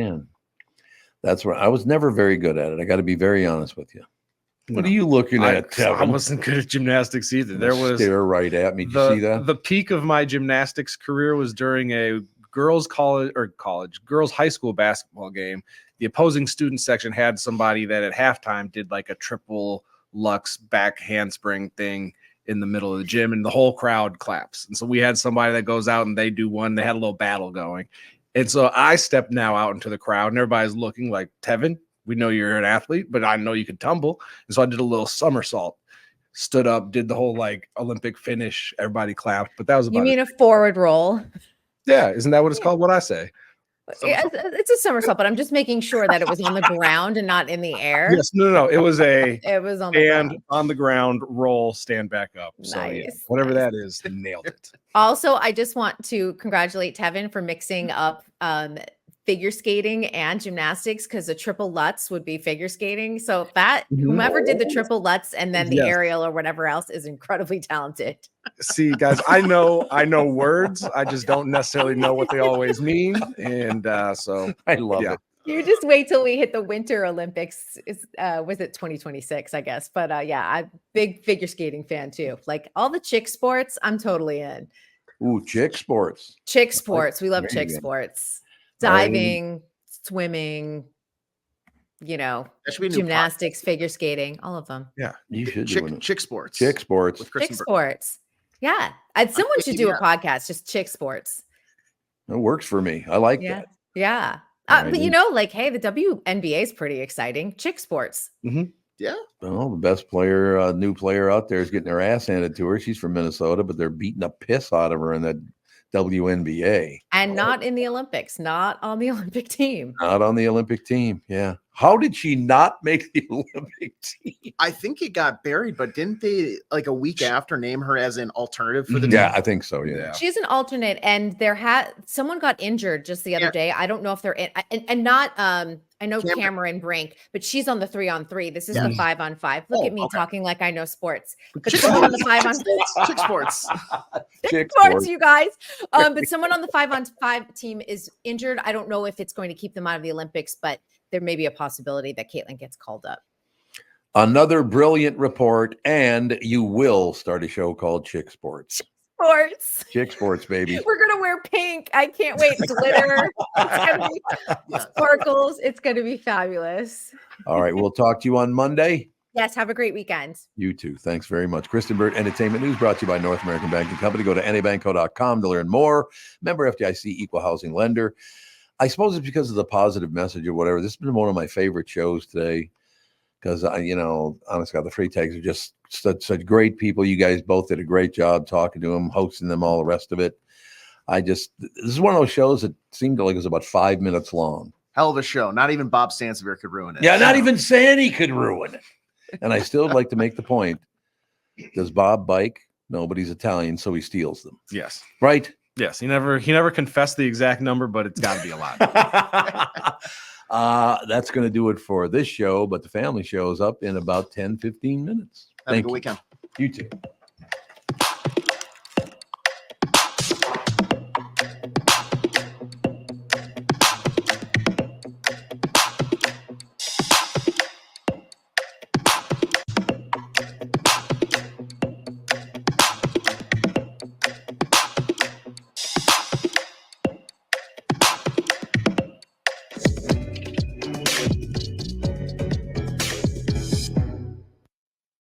That's right. I was never very good at it. I got to be very honest with you. What are you looking at, Kevin? I wasn't good at gymnastics either. There was stare right at me. Did you see that? The peak of my gymnastics career was during a girls' high school basketball game. The opposing student section had somebody that at halftime did like a triple Lux back handspring thing in the middle of the gym, and the whole crowd claps. And so we had somebody that goes out and they do one. They had a little battle going. And so I stepped now out into the crowd, and everybody's looking like, Tevin, we know you're an athlete, but I know you can tumble. And so I did a little somersault, stood up, did the whole like Olympic finish. Everybody clapped, but that was about You mean it. a forward roll? Yeah, isn't that what it's called? What I say? Yeah, it's a somersault, but I'm just making sure that it was on the ground and not in the air. Yes, no. It was a it was on the ground. On the ground, roll, stand back up. So yeah, whatever that is, nailed it. Also, I just want to congratulate Tevin for mixing up figure skating and gymnastics, because the triple Lutz would be figure skating. So that whomever did the triple Lutz and then the aerial or whatever else is incredibly talented. See, guys, I know words. I just don't necessarily know what they always mean. And so I love it. You just wait till we hit the Winter Olympics. Was it 2026, I guess? But yeah, I'm a big figure skating fan too. Like all the chick sports, I'm totally in. Ooh, chick sports. Chick sports. We love chick sports. Diving, swimming, gymnastics, figure skating, all of them. Yeah, you should chick sports. Chick sports. Chick sports. Yeah. Someone should do a podcast, just chick sports. It works for me. I like that. Yeah. But hey, the WNBA is pretty exciting. Chick sports. Yeah. Well, the best player, new player out there is getting their ass handed to her. She's from Minnesota, but they're beating the piss out of her in that WNBA. And not in the Olympics, not on the Olympic team. Not on the Olympic team. Yeah. How did she not make the Olympic team? I think it got buried, but didn't they like a week after name her as an alternative for the Yeah, team? I think so. Yeah. She's an alternate, and someone got injured just the other day. I don't know if they're in, and not I know Cameron Brink, but she's on the 3-on-3. This is the 5-on-5. Look at me talking like I know sports. But someone on the 5-on-5 chick sports. Chick sports, you guys. But someone on the 5-on-5 team is injured. I don't know if it's going to keep them out of the Olympics, but there may be a possibility that Caitlin gets called up. Another brilliant report, and you will start a show called Chick Sports. Chick sports, baby. We're gonna wear pink. I can't wait. Glitter. It's gonna be sparkles. It's gonna be fabulous. All right, we'll talk to you on Monday. Yes, have a great weekend. You too. Thanks very much. Kristen Burt Entertainment News brought to you by North American Banking Company. Go to nabanco.com to learn more. Member FDIC, equal housing lender. I suppose it's because of the positive message or whatever. This has been one of my favorite shows today. Because, honest God, the Freitags are just such great people. You guys both did a great job talking to them, hosting them, all the rest of it. This is one of those shows that seemed like it was about 5 minutes long. Hell of a show. Not even Bob Sansevere could ruin it. Yeah, not even Sandy could ruin it. And I still like to make the point. Does Bob bike? No, but he's Italian, so he steals them. Yes. Right? Yes. He never confessed the exact number, but it's got to be a lot. That's going to do it for this show, but the family show is up in about 10-15 minutes. Have a good weekend. You too.